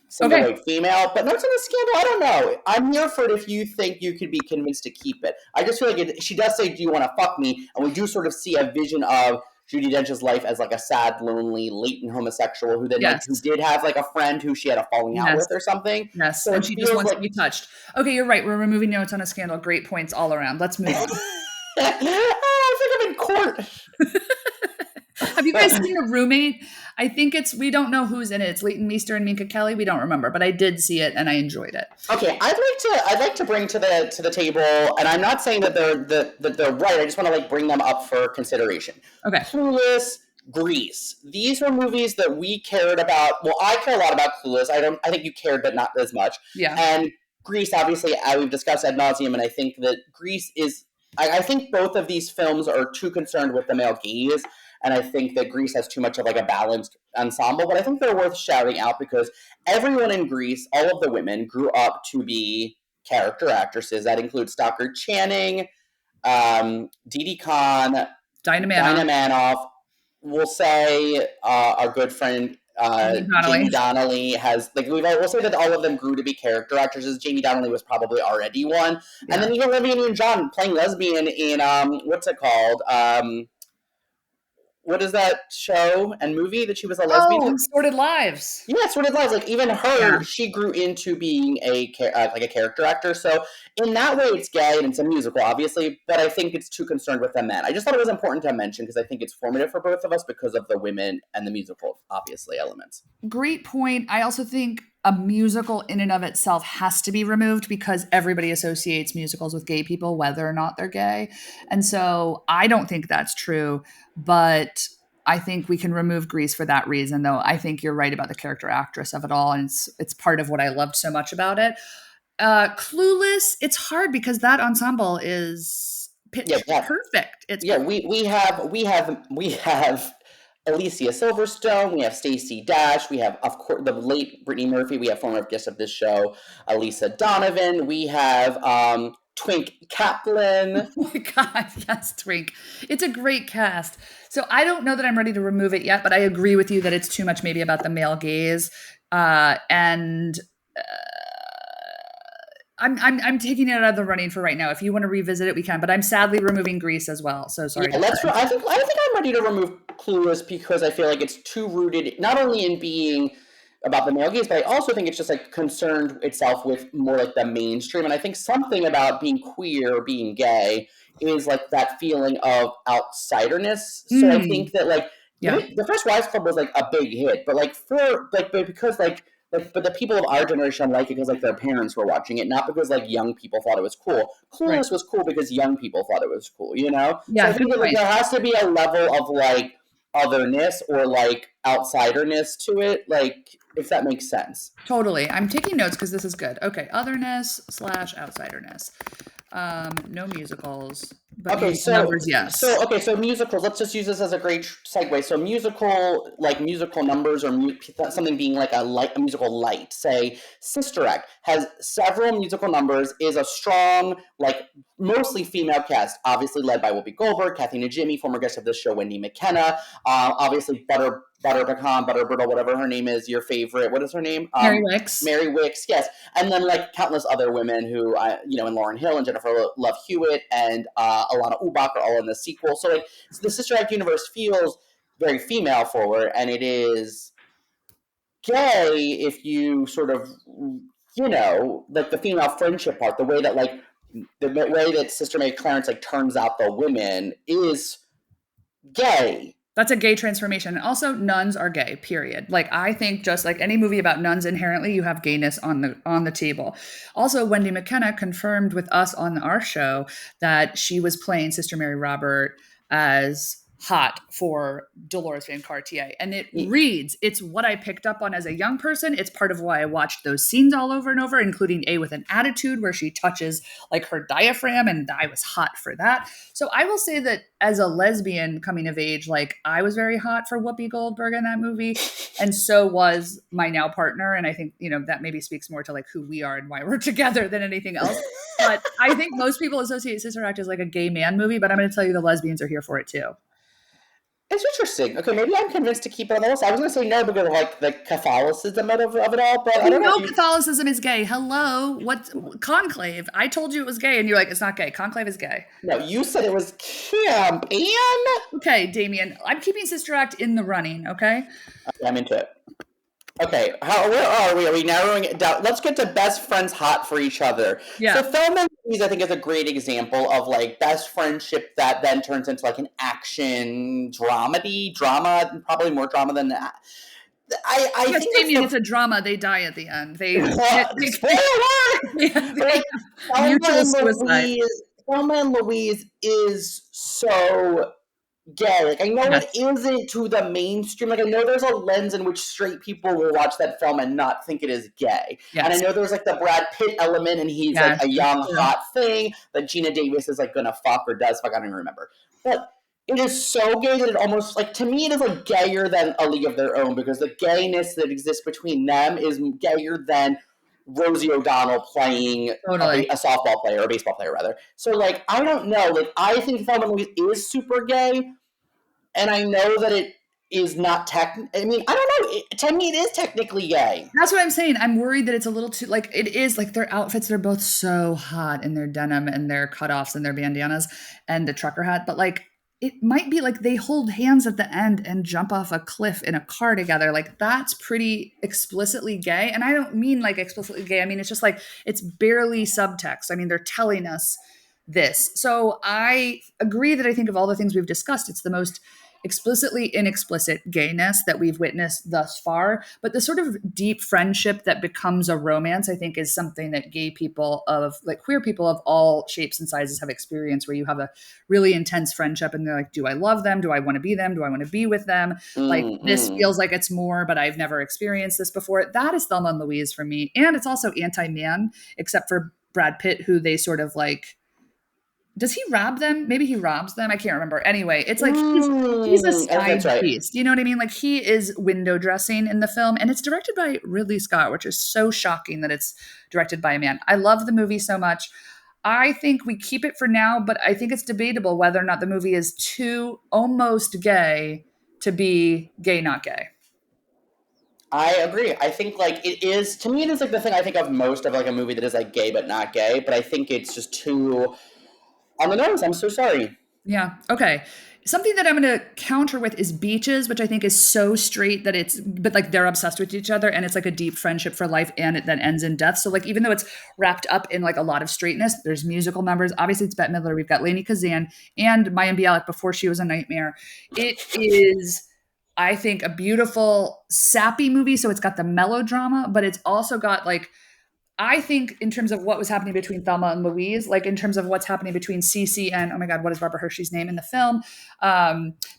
A: Single
B: Okay.
A: White Female, but Notes on the Scandal. I don't know. I'm here for it if you think you could be convinced to keep it. I just feel like she does say, "Do you want to fuck me?" And we do sort of see a vision of Judi Dench's life as like a sad, lonely, latent homosexual who then like who
B: Yes.
A: did have like a friend who she had a falling out
B: Yes.
A: with or something.
B: Yes.
A: So
B: And
A: it
B: she just
A: feels
B: wants
A: like
B: to be touched. Okay, you're right. We're removing Notes on a Scandal. Great points all around. Let's move on.
A: I think I'm in court.
B: Have you guys seen The Roommate? I think we don't know who's in it. It's Leighton Meester and Minka Kelly. We don't remember, but I did see it and I enjoyed it.
A: Okay, I'd like to bring to the table, and I'm not saying that they're right. I just want to like bring them up for consideration.
B: Okay.
A: Clueless, Grease. These were movies that we cared about. Well, I care a lot about Clueless. I think you cared, but not as much.
B: Yeah.
A: And Grease, obviously, we've discussed ad nauseum, and I think that Grease is. I think both of these films are too concerned with the male gaze, and I think that Grease has too much of like a balanced ensemble. But I think they're worth shouting out because everyone in Grease, all of the women, grew up to be character actresses. That includes Stockard Channing, Dee Khan,
B: Dinah Manoff,
A: Dinah Manoff. We'll say our good friend
B: Jamie
A: Jamie
B: Donnelly.
A: Donnelly has like we'll say that all of them grew to be character actresses. Jamie Donnelly was probably already one, and
B: Yeah.
A: then even Olivia Newton-John playing lesbian in what's it called? What is that show and movie that she was a lesbian
B: Oh,
A: in?
B: Sordid Lives.
A: Yeah, it's what it was. Like even
B: Yeah.
A: her, she grew into being like a character actor. So in that way, it's gay and it's a musical, obviously. But I think it's too concerned with the men. I just thought it was important to mention because I think it's formative for both of us because of the women and the musical, obviously elements.
B: Great point. I also think a musical in and of itself has to be removed because everybody associates musicals with gay people, whether or not they're gay. And so I don't think that's true, but I think we can remove Grease for that reason, though. I think you're right about the character actress of it all, and it's part of what I loved so much about it. Clueless, it's hard because that ensemble is
A: Yeah,
B: pitch
A: yeah,
B: perfect. It's
A: yeah.
B: perfect.
A: We have Alicia Silverstone. We have Stacey Dash. We have, of course, the late Brittany Murphy. We have former guest of this show, Elisa Donovan. We have Twink Kaplan.
B: Oh my God, yes, Twink. It's a great cast. So I don't know that I'm ready to remove it yet, but I agree with you that it's too much maybe about the male gaze. And I'm taking it out of the running for right now. If you want to revisit it, we can. But I'm sadly removing Grease as well. So sorry
A: Yeah,
B: to
A: let's.
B: say.
A: I think I'm ready to remove Clueless because I feel like it's too rooted not only in being about the male gaze, but I also think it's just like concerned itself with more like the mainstream. And I think something about being queer, being gay, is like that feeling of outsiderness. So I think
B: Mm,
A: that like
B: yeah,
A: the first Wives Club was like a big hit, but like for like but because like but the people of our generation like it because like their parents were watching it, not because like young people thought it was cool.
B: right.
A: Clueless was cool because young people thought it was cool, you know? So I
B: Yeah, good
A: think that like,
B: point.
A: there has to be a level of like otherness or like outsiderness to it, like if that makes sense.
B: Totally. I'm taking notes because this is good. Okay, otherness / outsiderness. No musicals. but
A: Okay,
B: musical numbers, yes.
A: so musicals. Let's just use this as a great segue. So musical, like musical numbers, or something being like a musical light. Say, Sister Act has several musical numbers. Is a strong, like mostly female cast. Obviously led by Whoopi Goldberg, Kathy Najimy, former guest of this show, Wendy McKenna. Obviously Butter Pecan, Butter Brittle, whatever her name is. Your favorite. What is her name?
B: Mary Wicks.
A: Mary Wicks. Yes, and then like countless other women who, and Lauryn Hill and Jennifer Love Hewitt and Alana Ubach are all in the sequel. So like, so the Sister Act universe feels very female forward, and it is gay if you sort of, like the female friendship part, the way that like the way that Sister May Clarence like turns out the women is gay.
B: That's a gay transformation. And also, nuns are gay, period. Like, I think just like any movie about nuns, inherently you have gayness on the table. Also, Wendy McKenna confirmed with us on our show that she was playing Sister Mary Robert as hot for Dolores Van Cartier. And it reads, it's what I picked up on as a young person. It's part of why I watched those scenes all over and over, including A with an Attitude, where she touches like her diaphragm, and I was hot for that. So I will say that as a lesbian coming of age, like I was very hot for Whoopi Goldberg in that movie. And so was my now partner. And I think, that maybe speaks more to like who we are and why we're together than anything else. But I think most people associate Sister Act as like a gay man movie, but I'm going to tell you the lesbians are here for it too.
A: It's interesting. Okay, maybe I'm convinced to keep it on the list. I was going to say no because of like the Catholicism of it all, but I don't know.
B: Catholicism is gay. Hello, what Conclave? I told you it was gay, and you're like, it's not gay. Conclave is gay.
A: No, you said it was camp, and
B: okay, Damian, I'm keeping Sister Act in the running. Okay,
A: I'm into it. Okay, where are we? Are we narrowing it down? Let's get to best friends hot for each other.
B: Yeah.
A: So Thelma and Louise, I think, is a great example of like best friendship that then turns into like an action drama, probably more drama than that. I
B: yes,
A: think
B: Damian, it's a drama. They die at the end.
A: Thelma and Louise is so gay. Like, I know it isn't to the mainstream. Like, I know there's a lens in which straight people will watch that film and not think it is gay. Yes. And I know there's like the Brad Pitt element, and he's like a young, hot thing that Gina Davis is like gonna fuck or does fuck. I don't even remember. But it is so gay that it almost, like, to me, it is like gayer than A League of Their Own, because the gayness that exists between them is gayer than Rosie O'Donnell playing a softball player, or a baseball player, rather. So, like, I don't know. Like, I think Thelma and Louise is super gay, and I know that it is not I mean, I don't know. To me, it is technically gay.
B: That's what I'm saying. I'm worried that it's a little too, like, it is, like, their outfits, they're both so hot in their denim and their cutoffs and their bandanas and the trucker hat, but, like, it might be like they hold hands at the end and jump off a cliff in a car together. Like, that's pretty explicitly gay. And I don't mean like explicitly gay. I mean, it's just like, it's barely subtext. I mean, they're telling us this. So I agree that I think of all the things we've discussed, it's the most explicitly inexplicit gayness that we've witnessed thus far. But the sort of deep friendship that becomes a romance, I think, is something that gay people of, like, queer people of all shapes and sizes have experienced, where you have a really intense friendship and they're like, do I love them? Do I want to be them? Do I want to be with them? Like, this feels like it's more, but I've never experienced this before. That is Thelma and Louise for me. And it's also anti-man, except for Brad Pitt, who they sort of like, does he rob them? Maybe he robs them. I can't remember. Anyway, it's like he's a side piece. You know what I mean? Like, he is window dressing in the film, and it's directed by Ridley Scott, which is so shocking that it's directed by a man. I love the movie so much. I think we keep it for now, but I think it's debatable whether or not the movie is too almost gay to be gay, not gay.
A: I agree. I think, like, it is, to me, it is like the thing I think of most of like a movie that is like gay but not gay, but I think it's just too on the nose. I'm so sorry.
B: Yeah. Okay. Something that I'm going to counter with is Beaches, which I think is so straight that but like they're obsessed with each other, and it's like a deep friendship for life, and it then ends in death. So like, even though it's wrapped up in like a lot of straightness, there's musical numbers. Obviously it's Bette Midler. We've got Lainey Kazan and Mayim Bialik before she was a nightmare. It is, I think, a beautiful sappy movie. So it's got the melodrama, but it's also got like I think in terms of what was happening between Thelma and Louise, like in terms of what's happening between Cece and, oh my God, what is Barbara Hershey's name in the film?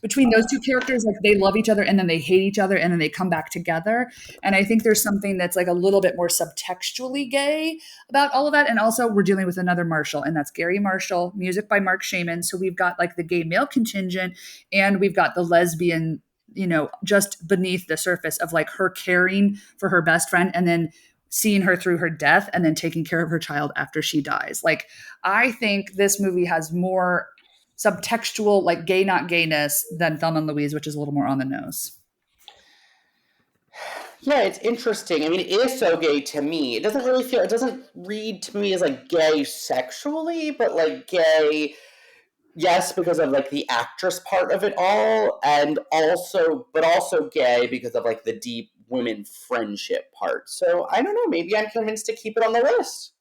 B: Between those two characters, like they love each other and then they hate each other and then they come back together. And I think there's something that's like a little bit more subtextually gay about all of that. And also, we're dealing with another Marshall, and that's Gary Marshall, music by Mark Shaman. So we've got like the gay male contingent and we've got the lesbian, just beneath the surface of like her caring for her best friend and then seeing her through her death and then taking care of her child after she dies. Like, I think this movie has more subtextual, like gay, not gayness than Thelma and Louise, which is a little more on the nose.
A: Yeah, it's interesting. I mean, it is so gay to me. It doesn't really feel, it doesn't read to me as like gay sexually, but like gay, yes, because of like the actress part of it all, and also, but also gay because of like the deep women friendship part. So I don't know, maybe I'm convinced to keep it on the list.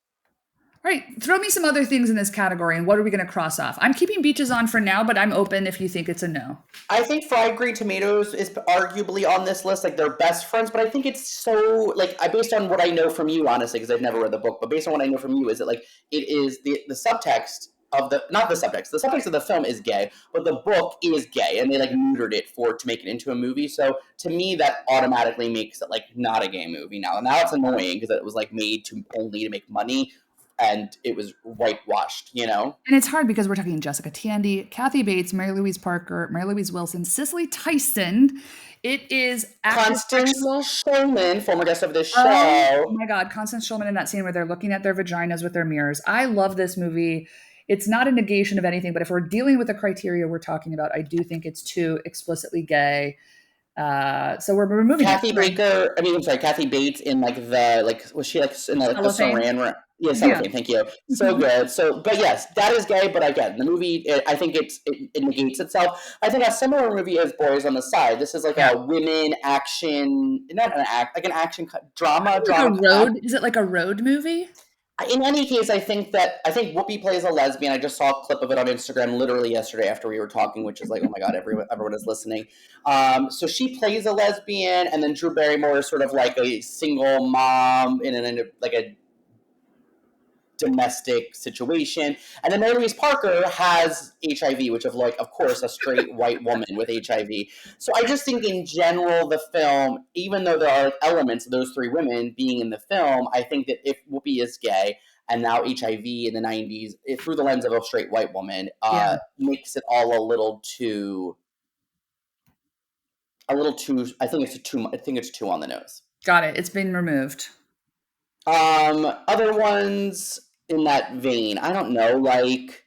B: All right, throw me some other things in this category, and what are we going to cross off? I'm keeping beaches on for now, but I'm open if you think it's a no.
A: I think fried green tomatoes is arguably on this list, like they're best friends, but I think it's so like I based on what I know from you, honestly, because I've never read the book, but based on what I know from you, is that like it is the subtext of the not the subtext of the film is gay, but the book is gay, and they like neutered it for to make it into a movie. So to me, that automatically makes it like not a gay movie now. And now it's annoying because it was like made to only to make money, and it was whitewashed, you know.
B: And it's hard because we're talking Jessica Tandy, Kathy Bates, Mary Louise Parker, Mary Louise Wilson, Cicely Tyson. It is active
A: Constance
B: sexual.
A: Shulman, former guest of this
B: Oh
A: show.
B: my God, Constance Schulman in that scene where they're looking at their vaginas with their mirrors. I love this movie. It's not a negation of anything, but if we're dealing with the criteria we're talking about, I do think it's too explicitly gay. So we're removing it.
A: Kathy Baker, I mean, I'm sorry, Kathy Bates in like the like was she like in the, like the
B: Cellophane.
A: yeah,
B: Yeah.
A: cellophane, thank you, so good. So but yes, that is gay, but again the movie I think it negates itself. I think a similar movie is Boys on the Side. This is like
B: Yeah.
A: a women action, not an act, like an action
B: Kind
A: drama
B: of like a
A: act.
B: road. Is it like a road movie?
A: In any case, I think Whoopi plays a lesbian. I just saw a clip of it on Instagram literally yesterday after we were talking, which is like, oh my god, everyone is listening. So she plays a lesbian, and then Drew Barrymore is sort of like a single mom in like a domestic situation, and then Mary Louise Parker has HIV, which of like, of course, a straight white woman with HIV. So I just think in general, the film, even though there are elements of those three women being in the film, I think that if Whoopi is gay and now HIV in the '90s, through the lens of a straight white woman,
B: Yeah.
A: makes it all a little too. A little too. I think it's too. I think it's too on the nose.
B: Got it. It's been removed.
A: Other ones in that vein, I don't know, like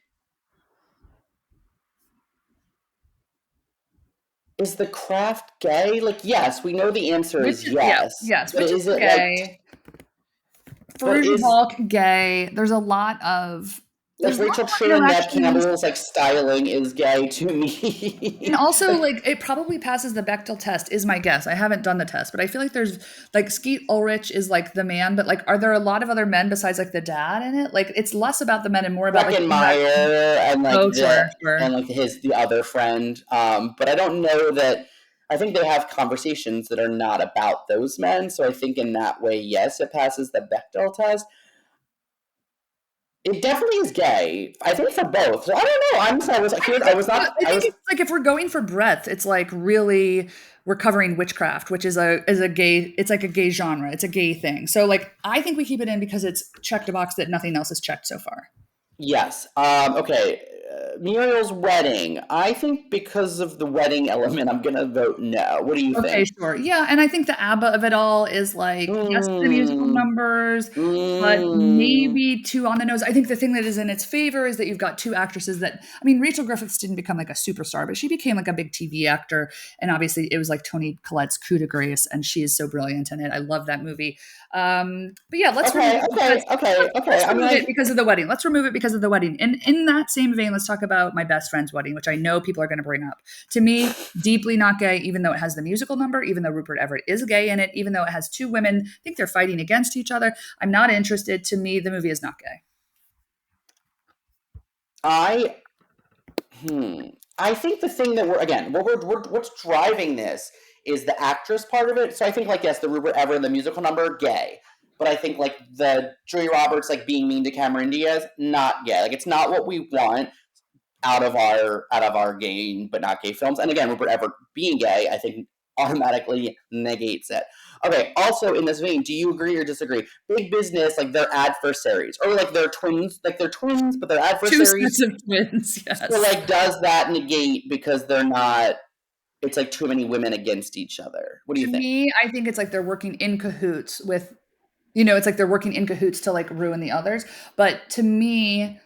A: is the craft gay? Like, yes, we know the answer is
B: Witches, yeah,
A: yes,
B: yes.
A: but
B: Witches
A: is
B: are
A: it like,
B: gay.
A: but
B: Fruity
A: is
B: Hulk gay.
A: like
B: There's a lot
A: Rachel
B: more
A: True and Neve
B: interactions.
A: Campbell's like styling is gay to
B: And
A: me?
B: also,
A: Like,
B: like, it probably passes the Bechdel test, is my guess. I haven't done the test, but I feel like there's like Skeet Ulrich is like the man, but like, are there a lot of other men besides like the dad in it? Like, it's less about the men and more about like the interaction.
A: Breckenmeyer and like
B: Oh, sure, sure.
A: the other friend. But I don't know that. I think they have conversations that are not about those men. So I think in that way, yes, it passes the Bechdel test. It definitely is gay. I think for both. So I don't know. Honestly, I was
B: I
A: here. I
B: think
A: was not.
B: I
A: I
B: think
A: was
B: it's like if we're going for breadth, it's like really we're covering witchcraft, which is a gay. It's like a gay genre. It's a gay thing. So like I think we keep it in because it's checked a box that nothing else is checked so far.
A: yes. Okay. Muriel's wedding. I think because of the wedding element, I'm gonna vote no. What do you
B: Okay,
A: think?
B: sure. Yeah, and I think the ABBA of it all is like, yes, the musical
A: Mm,
B: numbers, but
A: mm.
B: maybe too on the nose. I think the thing that is in its favor is that you've got two actresses that, I mean, Rachel Griffiths didn't become like a superstar, but she became like a big TV actor. And obviously it was like Toni Collette's coup de grace, and she is so brilliant in it. I love that movie. But yeah, let's remove
A: Okay.
B: it
A: Okay.
B: because
A: Okay. Okay.
B: let's
A: I mean,
B: remove it because of the wedding. Let's remove it because of the wedding. And in that same vein, let's talk about my best friend's wedding, which I know people are going to bring up. To me, deeply not gay, even though it has the musical number, even though Rupert Everett is gay in it, even though it has two women. I think they're fighting against each other. I'm not interested. To me, the movie is not gay.
A: I hmm. I think the thing that we're again, what's driving this is the actress part of it. So I think like yes, the Rupert Everett, the musical number, gay. but I think like the Julia Roberts like being mean to Cameron Diaz, not gay. Like it's not what we want out of our gay but not gay films. And again, Rupert Everett being gay, I think automatically negates it. Okay, also in this vein, do you agree or disagree? Big Business, like their adversaries, or like they're twins, but they're
B: Two
A: adversaries.
B: sets of twins, yes.
A: So like, does that negate because they're not? It's like too many women against each other. What do you
B: To
A: think?
B: me, I think it's like they're working in cahoots with, it's like they're working in cahoots to like ruin the others. But to me,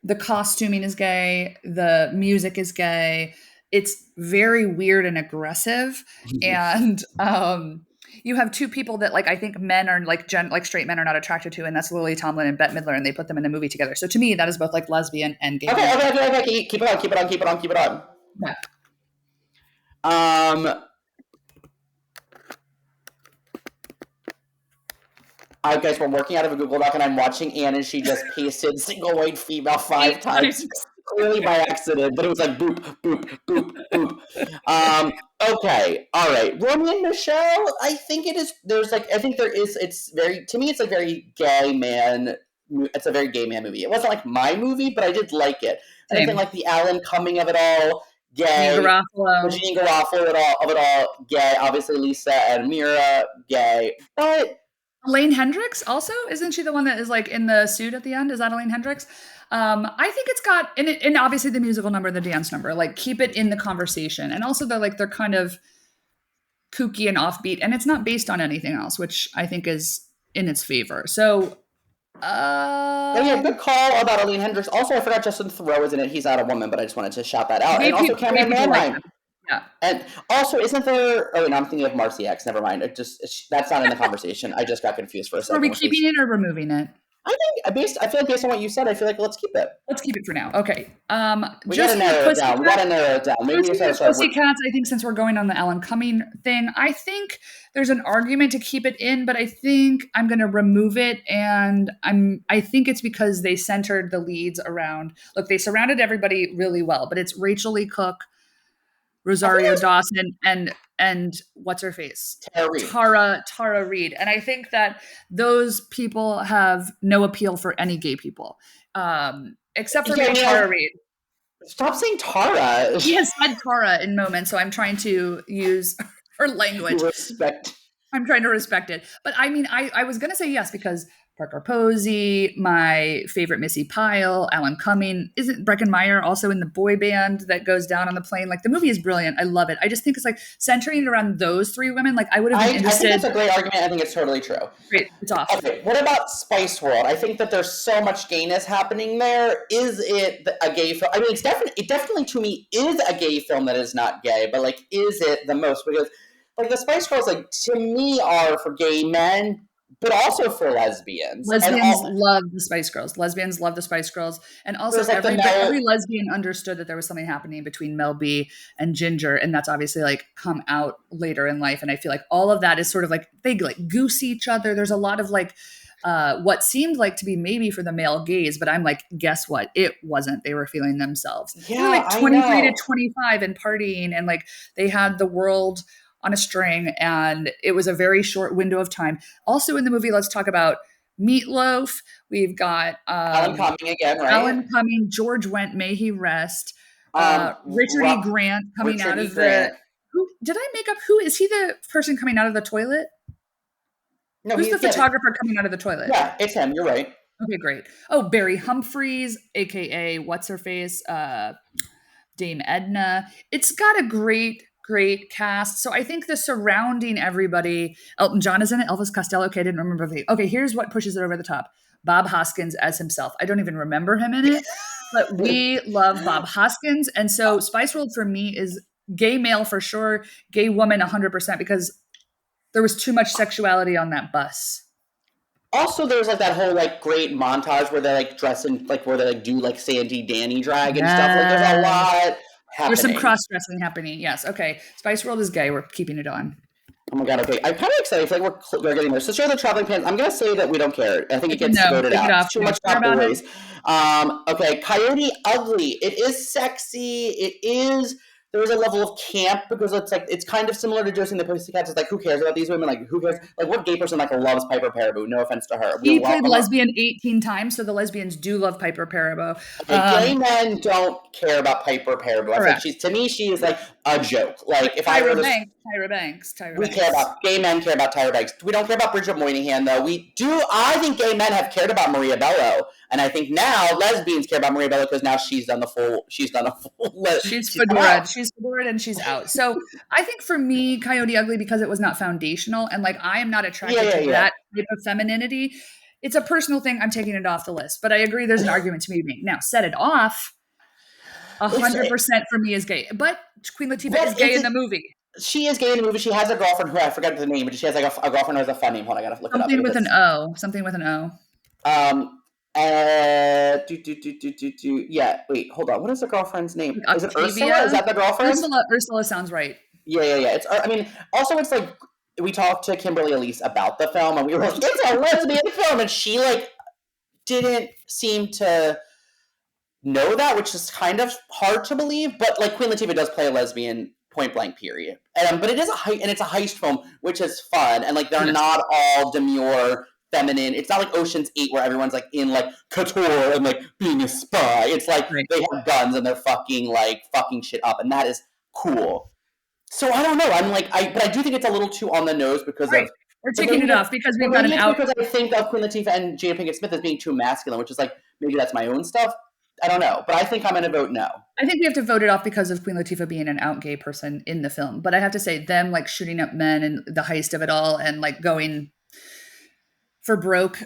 B: the costuming is gay, the music is gay. It's very weird and aggressive. And you have two people that like I think men are like like straight men are not attracted to, and that's Lily Tomlin and Bette Midler, and they put them in a movie together. So to me, that is both like lesbian and gay.
A: Okay. Keep it on. Keep it on. Keep it on. Keep it on.
B: Yeah.
A: I guys, we're working out of a Google Doc, and I'm watching Anne, and she just pasted single white female 5 times, clearly by accident, but it was like boop, boop, boop, boop. Okay, all right. Romy and Michelle, I think it is. I think there is. It's very, to me, it's like very gay man. It's a very gay man movie. It wasn't like my movie, but I did like it. And I think like the Alan Cumming of it all, gay. Jeanine Garofalo of it all, gay. Obviously, Lisa and Mira, gay. But
B: Elaine Hendricks also, isn't she the one that is like in the suit at the end? Is that Elaine Hendricks? I think it's got and obviously the musical number, the dance number, like keep it in the conversation, and also they're kind of kooky and offbeat, and it's not based on anything else, which I think is in its favor. So,
A: yeah, good call about Elaine Hendricks. Also, I forgot Justin Theroux is in it. He's not a woman, but I just wanted to shout that out. And also Cameron Manheim.
B: Yeah.
A: And also, isn't there? Oh, no, I'm thinking of Marcy X. Never mind. That's not in the conversation. I just got confused for a second.
B: Are we keeping it or removing it?
A: I feel like based on what you said, I feel like let's keep it.
B: Let's keep it for now. Okay.
A: We gotta narrow it down. Maybe
B: Pussycats. I think since we're going on the Alan Cumming thing, I think there's an argument to keep it in, but I think I'm going to remove it, and I think it's because they centered the leads around. Look, they surrounded everybody really well, but it's Rachel Lee Cook, Rosario Dawson, and what's her face? Tara Reid. And I think that those people have no appeal for any gay people. Except for Tara Reid.
A: Stop saying Tara.
B: She has said Tara in moments, so I'm trying to use her language. I'm trying to respect it. But I mean, I was going to say yes because Parker Posey, my favorite Missy Pyle, Alan Cumming. Isn't Breckin Meyer also in the boy band that goes down on the plane? Like the movie is brilliant. I love it. I just think it's like centering it around those 3 women. Like I would have been interested.
A: I think that's a great argument. I think it's totally true.
B: Great. It's off.
A: Okay. What about Spice World? I think that there's so much gayness happening there. Is it a gay film? I mean, it definitely to me is a gay film that is not gay, but like, is it the most? Because like the Spice Girls, like to me are for gay men, but also for lesbians.
B: Lesbians love the Spice Girls. Lesbians love the Spice Girls. And also like every lesbian understood that there was something happening between Mel B and Ginger. And that's obviously like come out later in life. And I feel like all of that is sort of like they like goose each other. There's a lot of like what seemed like to be maybe for the male gaze, but I'm like, guess what? It wasn't. They were feeling themselves.
A: Yeah,
B: they were like 23 to 25 and partying, and like they had the world on a string, and it was a very short window of time. Also in the movie, let's talk about Meatloaf. We've got
A: Alan Cumming again, right?
B: Alan Cumming, George Wendt, may he rest. Richard E. Grant coming out of the. Who did I make up? Who is he? The person coming out of the toilet?
A: No,
B: who's the photographer coming out of the toilet?
A: Yeah, it's him. You're right.
B: Okay, great. Oh, Barry Humphries, aka what's her face, Dame Edna. It's got a great cast. So I think the surrounding everybody, Elton John is in it, Elvis Costello. Okay, I didn't remember. Okay, here's what pushes it over the top. Bob Hoskins as himself. I don't even remember him in it, but we love Bob Hoskins. And so Spice World for me is gay male for sure, gay woman 100%, because there was too much sexuality on that bus.
A: Also, there's like that whole like great montage where they like dress in like where they like do like Sandy Danny drag and stuff. Like there's a lot happening.
B: There's some cross-dressing happening. Yes. Okay. Spice World is gay. We're keeping it on.
A: Oh my God. Okay. I'm kind of excited. I feel like we're getting there. Sister of the Traveling Pants. I'm going to say that we don't care. I think it gets voted out. It's too much about boys. Okay. Coyote Ugly. It is sexy. It is there's a level of camp because it's like it's kind of similar to Josie and the Pussycats. It's like who cares about these women? Like who cares? Like what gay person like loves Piper Perabo? No offense to her.
B: She played lesbian 18 times, so the lesbians do love Piper Perabo.
A: Okay, gay men don't care about Piper Perabo. I feel like
B: Correct.
A: she's to me she is like a joke. Like if I were
B: Tyra
A: to
B: Banks, Tyra Banks, Tyra
A: we care
B: Banks.
A: about gay men care about Tyra Banks. We don't care about Bridget Moynihan though. We do. I think gay men have cared about Maria Bello, and I think now lesbians care about Maria Bello because now she's done the full. She's done a full.
B: She's
A: She's come out.
B: fedora. She's fedora and she's out. So I think for me, Coyote Ugly, because it was not foundational and like I am not
A: Yeah,
B: attracted
A: yeah,
B: to
A: yeah.
B: that type of femininity. It's a personal thing. I'm taking it off the list. But I agree there's an argument to be made. Now, Set It Off,
A: It's
B: 100% for me is gay. But Queen Latifah is
A: but
B: gay
A: it's
B: in
A: a,
B: the movie.
A: she is gay in the movie. She has a girlfriend who I forget the name, but she has like a girlfriend who has a fun name. Hold on, I gotta look it up
B: Something
A: because
B: with an
A: it's
B: O. Something with an O.
A: um yeah. Wait, hold on. What is the girlfriend's name?
B: Like
A: Is it Ursula? Is
B: Octavia.
A: that the girlfriend?
B: Ursula sounds right.
A: Yeah, yeah, yeah. It's I mean, also it's like we talked to Kimberly Elise about the film, and we were like, "It's a lesbian film," and she like didn't seem to know that, which is kind of hard to believe. But like Queen Latifah does play a lesbian point blank period, but it is and it's a heist film, which is fun, and like they're
B: Yes.
A: not all demure. Feminine. It's not like Ocean's 8 where everyone's like in like couture and like being a spy. It's like
B: Right.
A: they have guns and they're fucking shit up, and that is cool. So I don't know. I'm like, but I do think it's a little too on the nose because
B: Right.
A: of.
B: We're
A: But
B: taking it off because we've got
A: maybe
B: an
A: it's
B: out.
A: because I think of Queen Latifah and Jada Pinkett Smith as being too masculine, which is like maybe that's my own stuff. I don't know, but I think I'm going to vote no.
B: I think we have to vote it off because of Queen Latifah being an out gay person in the film. But I have to say, them like shooting up men and the heist of it all and like going for broke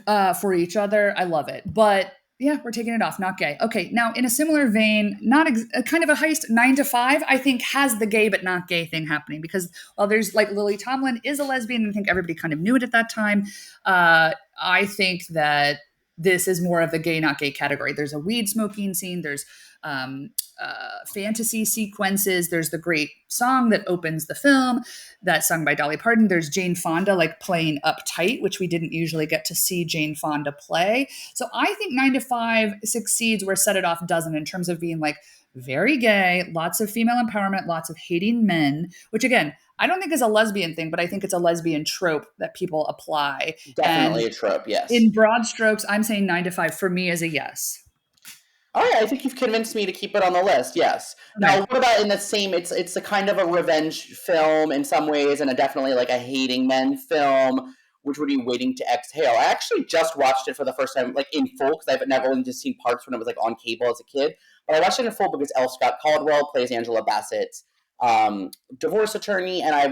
B: for each other, I love it. But yeah, we're taking it off. Not gay. Okay, now in a similar vein, not kind of a heist 9 to 5, I think has the gay but not gay thing happening because while there's like Lily Tomlin is a lesbian, and I think everybody kind of knew it at that time. I think that this is more of the gay not gay category. There's a weed smoking scene. There's fantasy sequences. There's the great song that opens the film, that's sung by Dolly Parton. There's Jane Fonda like playing Uptight, which we didn't usually get to see Jane Fonda play. So I think 9 to 5 succeeds where Set It Off doesn't in terms of being like very gay, lots of female empowerment, lots of hating men, which again, I don't think is a lesbian thing, but I think it's a lesbian trope that people apply.
A: Definitely
B: And
A: a trope, yes.
B: in broad strokes, I'm saying 9 to 5 for me is a yes.
A: All right, I think you've convinced me to keep it on the list. Yes.
B: Okay.
A: Now, what about in the same? It's a kind of a revenge film in some ways, and definitely like a hating men film, which would be Waiting to Exhale. I actually just watched it for the first time, like in full, because I've never only just seen parts when it was like on cable as a kid. But I watched it in full because L. Scott Caldwell plays Angela Bassett's divorce attorney, and I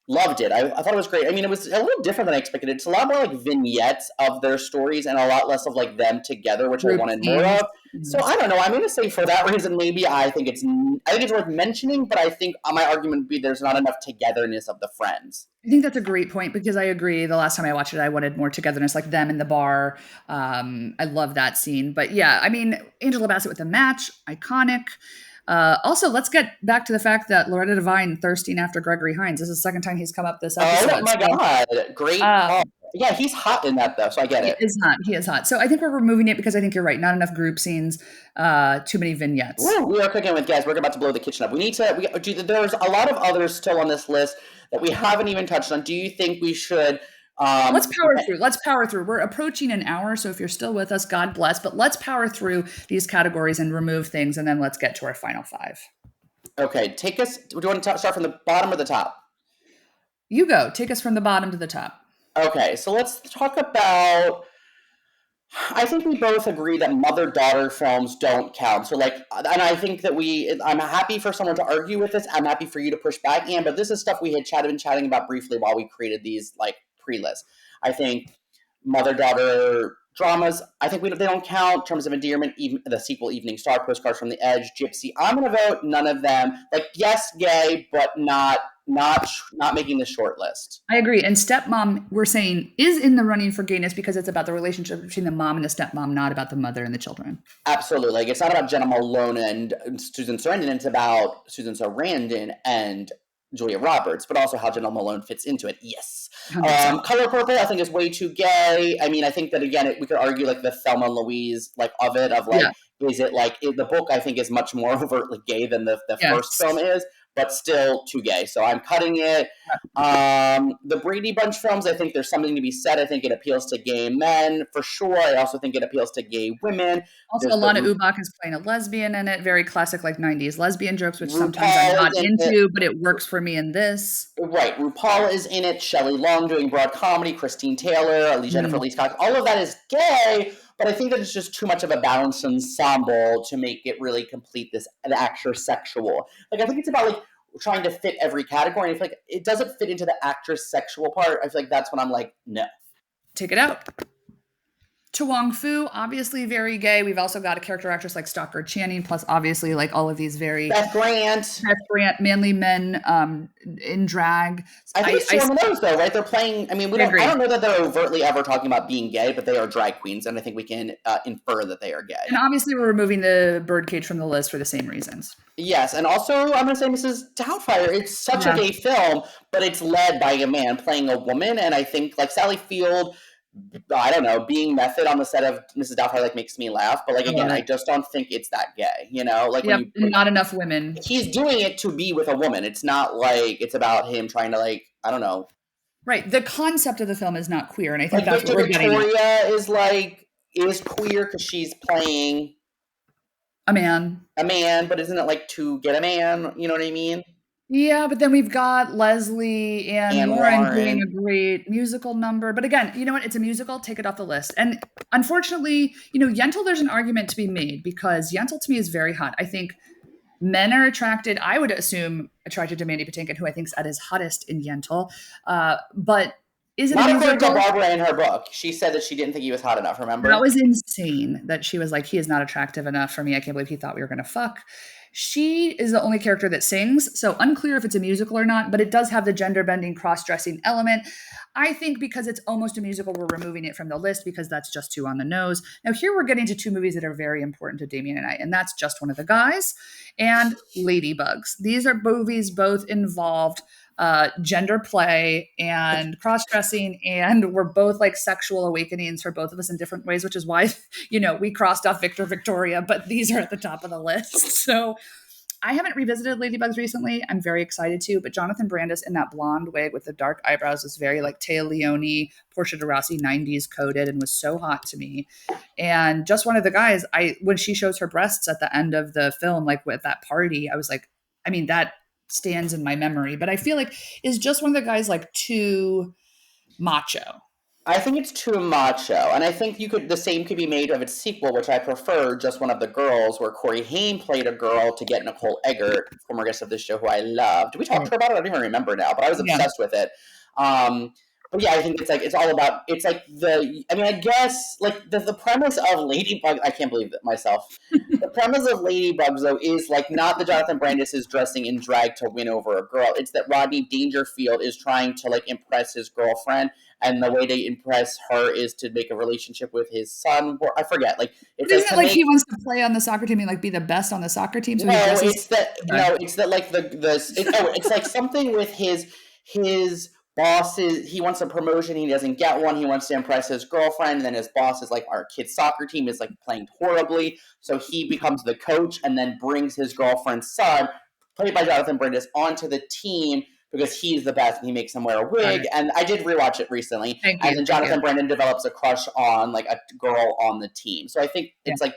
A: loved it. I thought it was great. I mean, it was a little different than I expected. It's a lot more like vignettes of their stories and a lot less of like them together, which I
B: Group
A: wanted more
B: scenes.
A: of. So I don't know. I'm going to say for that reason, maybe I think it's worth mentioning, but I think my argument would be there's not enough togetherness of the friends.
B: I think that's a great point because I agree. The last time I watched it, I wanted more togetherness, like them in the bar. I love that scene. But yeah, I mean, Angela Bassett with the match, iconic. Also, let's get back to the fact that Loretta Devine thirsting after Gregory Hines. This is the second time he's come up this episode.
A: Oh my God. Great call. Yeah, he's hot in that though, so I get
B: He
A: it.
B: is hot. He is hot. So I think we're removing it because I think you're right. Not enough group scenes, too many vignettes.
A: Woo, we are cooking with gas. We're about to blow the kitchen up. There's a lot of others still on this list that we haven't even touched on. Do you think we should?
B: Let's power through. We're approaching an hour, so if you're still with us, God bless. But let's power through these categories and remove things, and then let's get to our final 5.
A: Okay, take us. Do you want to start from the bottom or the top?
B: You go. Take us from the bottom to the top.
A: Okay, so let's talk about. I think we both agree that mother-daughter films don't count. So, like, and I think that I'm happy for someone to argue with this. I'm happy for you to push back, Anne. But this is stuff we had been chatting about briefly while we created these like pre-lists. I think mother-daughter dramas. I think they don't count in terms of endearment. Even the sequel, Evening Star, Postcards from the Edge, Gypsy. I'm gonna vote none of them. Like, yes, gay, but not making the short list.
B: I agree. And stepmom, we're saying, is in the running for gayness because it's about the relationship between the mom and the stepmom, not about the mother and the children.
A: Absolutely. Like, it's not about Jenna Malone and Susan Sarandon. It's about Susan Sarandon and Julia Roberts, but also how Jenna Malone fits into it. Yes. Color Purple, I think, is way too gay. I mean, I think that, again, we could argue, like, the Thelma and Louise, like, of it, of, like, Is it like the book? I think is much more overtly gay than the first film
B: Yes.
A: is, but still too gay. So I'm cutting it. The Brady Bunch films, I think there's something to be said. I think it appeals to gay men for sure. I also think it appeals to gay women.
B: Also,
A: There's the
B: Alana Ubach is playing a lesbian in it. Very classic, like 90s lesbian jokes, which sometimes I'm
A: RuPaul
B: not
A: is in it.
B: into, but it works for me in this.
A: Right, RuPaul is in it. Shelley Long doing broad comedy. Christine Taylor, Jennifer
B: Mm.
A: Lee Scott. All of that is gay, but I think that it's just too much of a balanced ensemble to make it really complete this an actor sexual. Like I think it's about like trying to fit every category. And I feel like it doesn't fit into the actress sexual part. I feel like that's when I'm like, no.
B: Take it out. To Wong Fu, obviously very gay. We've also got a character actress like Stockard Channing, plus obviously like all of these very
A: Beth Grant.
B: manly men in drag.
A: I think it's two
B: I
A: on the nose though, right? They're playing. I mean, we don't. I
B: agree.
A: don't know that they're overtly ever talking about being gay, but they are drag queens, and I think we can infer that they are gay.
B: And obviously, we're removing the birdcage from the list for the same reasons.
A: Yes, and also I'm going to say Mrs. Doubtfire. It's such a
B: Yeah,
A: gay film, but it's led by a man playing a woman, and I think like Sally Field, I don't know, being method on the set of Mrs. Doubtfire like makes me laugh, but like
B: I love
A: again, I
B: it.
A: just don't think it's that gay. You know, like when
B: Yep,
A: you
B: and not enough women.
A: he's doing it to be with a woman. It's not like it's about him trying to like I don't know.
B: Right. The concept of the film is not queer, and I think
A: Like
B: that's what
A: Victor
B: we're getting at.
A: Victoria is queer because she's playing
B: A man.
A: a man, but isn't it like to get a man? You know what I mean?
B: Yeah, but then we've got Leslie and
A: Anne
B: Warren doing
A: Warren.
B: a great musical number. But again, you know what? It's a musical. Take it off the list. And unfortunately, Yentl, there's an argument to be made because Yentl to me is very hot. I think men are attracted, I would assume, attracted to Mandy Patinkin, who I think is at his hottest in Yentl. But is it a
A: Not according to
B: musical?
A: Barbara in her book. She said that she didn't think he was hot enough,
B: That
A: remember?
B: was insane that she was like, he is not attractive enough for me. I can't believe he thought we were going to fuck. She is the only character that sings, so unclear if it's a musical or not, but it does have the gender bending, cross dressing element. I think because it's almost a musical, we're removing it from the list because that's just too on the nose. Now, here we're getting to two movies that are very important to Damien and I, and that's Just One of the Guys and Ladybugs. These are movies both involved gender play and cross dressing, and we're both like sexual awakenings for both of us in different ways, which is why we crossed off Victor Victoria, but these are at the top of the list. So I haven't revisited Ladybugs recently. I'm very excited to, but Jonathan Brandis in that blonde wig with the dark eyebrows was very like Taya Leone, Portia de Rossi 90s coded and was so hot to me. And Just One of the Guys, when she shows her breasts at the end of the film, like with that party, I was like, I mean, that stands in my memory. But I feel like is Just One of the Guys like too macho?
A: I think it's too macho, and I think the same could be made of its sequel, which I prefer, Just One of the Girls, where Corey Haim played a girl to get Nicole Eggert, former guest of this show, who I loved. Did we talk to
B: Right.
A: her about it? I don't even remember now, but I was
B: Yeah.
A: obsessed with it. But yeah, I think it's all about it's like I mean I guess like the premise of Ladybug, I can't believe it myself. The premise of Ladybugs though is like not that Jonathan Brandis is dressing in drag to win over a girl. It's that Rodney Dangerfield is trying to like impress his girlfriend, and the way they impress her is to make a relationship with his son. Or I forget. Like
B: But
A: it's like
B: isn't it
A: to
B: like he
A: make
B: wants to play on the soccer team and like be the best on the soccer team? So he
A: no,
B: dresses. Okay.
A: it's that like it's like something with his bosses. He wants a promotion, he doesn't get one. He wants to impress his girlfriend, and then his boss is like, our kid's soccer team is like playing horribly, so he becomes the coach and then brings his girlfriend's son, played by Jonathan Brandis, onto the team because he's the best and he makes him wear a
B: Got
A: wig.
B: it.
A: And I did rewatch it recently,
B: Thank
A: and
B: you.
A: then
B: Thank you.
A: Jonathan Brandon develops a crush on like a girl on the team. So I think
B: Yeah.
A: it's like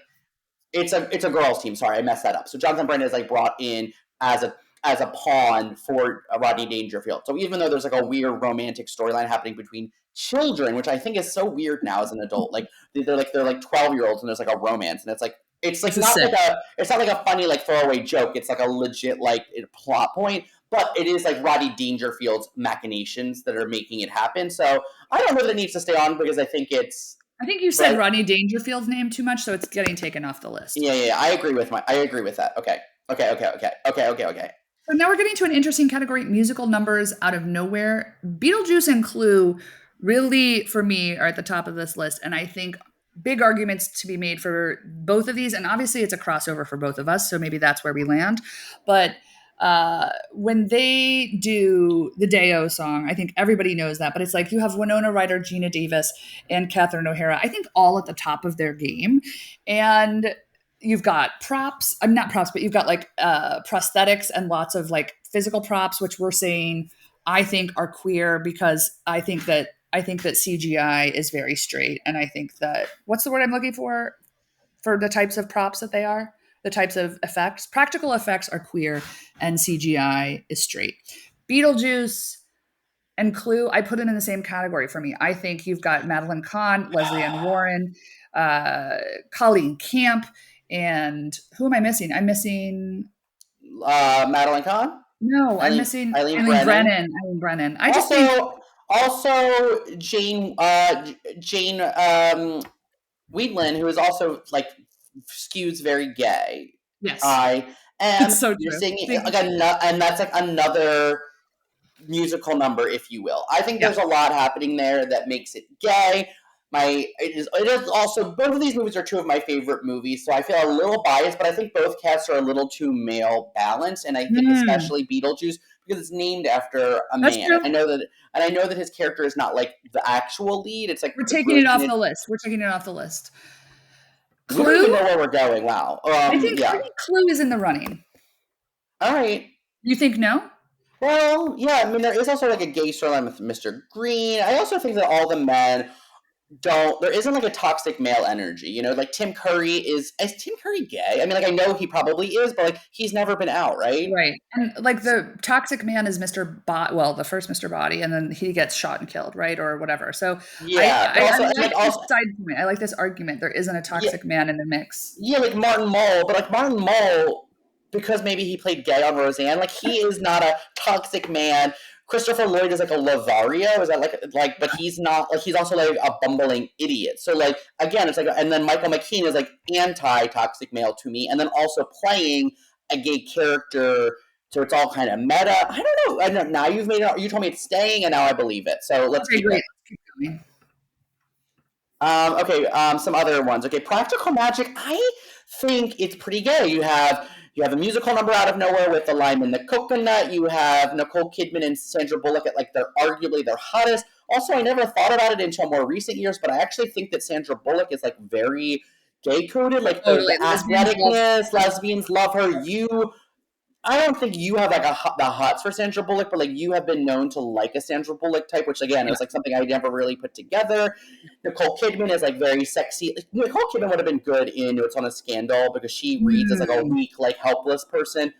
A: it's a girls' team. Sorry, I messed that up. So Jonathan Brandon is like brought in as a pawn for Rodney Dangerfield. So even though there's like a weird romantic storyline happening between children, which I think is so weird now as an adult, like they're like 12-year-olds and there's like a romance, and it's
B: This
A: like
B: is
A: not
B: sick.
A: like a funny like throwaway joke. It's like a legit like plot point. But it is like Rodney Dangerfield's machinations that are making it happen. So I don't know that it needs to stay on because I think it's
B: I think you said
A: but
B: Rodney Dangerfield's name too much, so it's getting taken off the list.
A: yeah. I agree with that. Okay.
B: So now we're getting to an interesting category: musical numbers out of nowhere. Beetlejuice and Clue really, for me, are at the top of this list, and I think big arguments to be made for both of these. And obviously, it's a crossover for both of us, so maybe that's where we land. But when they do the Day-O song, I think everybody knows that. But it's like you have Winona Ryder, Gina Davis, and Catherine O'Hara. I think all at the top of their game, and you've got props, not props, but you've got like prosthetics and lots of like physical props, which we're saying I think are queer because I think that CGI is very straight, and I think that what's the word I'm looking for the types of props that they are, the types of effects. Practical effects are queer, and CGI is straight. Beetlejuice and Clue, I put it in the same category for me. I think you've got Madeline Kahn, Leslie Ann Warren, uh, Colleen Camp, and who am I missing? I'm missing.
A: Madeline Kahn,
B: No, I'm missing
A: Eileen
B: Eileen
A: Brennan.
B: Brennan. Eileen Brennan. I just think
A: Also Jane Wheatland, who is also like skews very gay.
B: yes,
A: I
B: it's
A: am
B: so
A: you're
B: true.
A: singing
B: Think,
A: like and that's like another musical number, if you will. I think
B: yeah,
A: there's a lot happening there that makes it gay. It is also both of these movies are two of my favorite movies, so I feel a little biased, but I think both casts are a little too male balanced, and I think
B: mm,
A: especially Beetlejuice because it's named after a
B: that's
A: man.
B: true.
A: I know that his character is not like the actual lead. It's like
B: We're
A: a
B: taking it
A: really
B: off
A: teenage.
B: the list. We're taking it off the list.
A: We don't
B: Clue.
A: even know where we're going. Wow.
B: I
A: Yeah.
B: think Clue is in the running.
A: All right.
B: You think no?
A: Well, yeah. I mean, there is also like a gay storyline with Mr. Green. I also think that all the men don't there isn't like a toxic male energy, like is Tim Curry gay? I mean, like I know he probably is, but like he's never been out, right?
B: Right. And like the toxic man is Mr. Well, the first Mr. Body, and then he gets shot and killed, right? Or whatever. So
A: Yeah, but
B: I
A: also and
B: like
A: like
B: this
A: also
B: side point. I like this argument. There isn't a
A: yeah,
B: toxic man in the mix.
A: yeah, like Martin Mull, but like Martin Mull, because maybe he played gay on Roseanne, like he is not a toxic man. Christopher Lloyd is like a Lothario, is that but he's not like he's also like a bumbling idiot. So like again, it's like and then Michael McKean is like anti toxic male to me, and then also playing a gay character. So it's all kind of meta. I don't know. I know now you've made it. You told me it's staying, and now I believe it. So let's
B: Okay,
A: keep
B: great.
A: it.
B: Let's keep going.
A: Okay, some other ones. Okay, Practical Magic. I think it's pretty gay. You have a musical number out of nowhere with the lime and the coconut. You have Nicole Kidman and Sandra Bullock at like they're arguably their hottest. Also, I never thought about it until more recent years, but I actually think that Sandra Bullock is like very gay coded. Like the
B: Totally. Lesbians love.
A: athleticness, lesbians love her. I don't think you have like the hots for Sandra Bullock, but like you have been known to like a Sandra Bullock type, which again
B: Yeah.
A: is like something I never really put together. Nicole Kidman is like very sexy. Nicole Kidman would have been good in It's on a Scandal because she reads as like a
B: Mm,
A: weak, like helpless person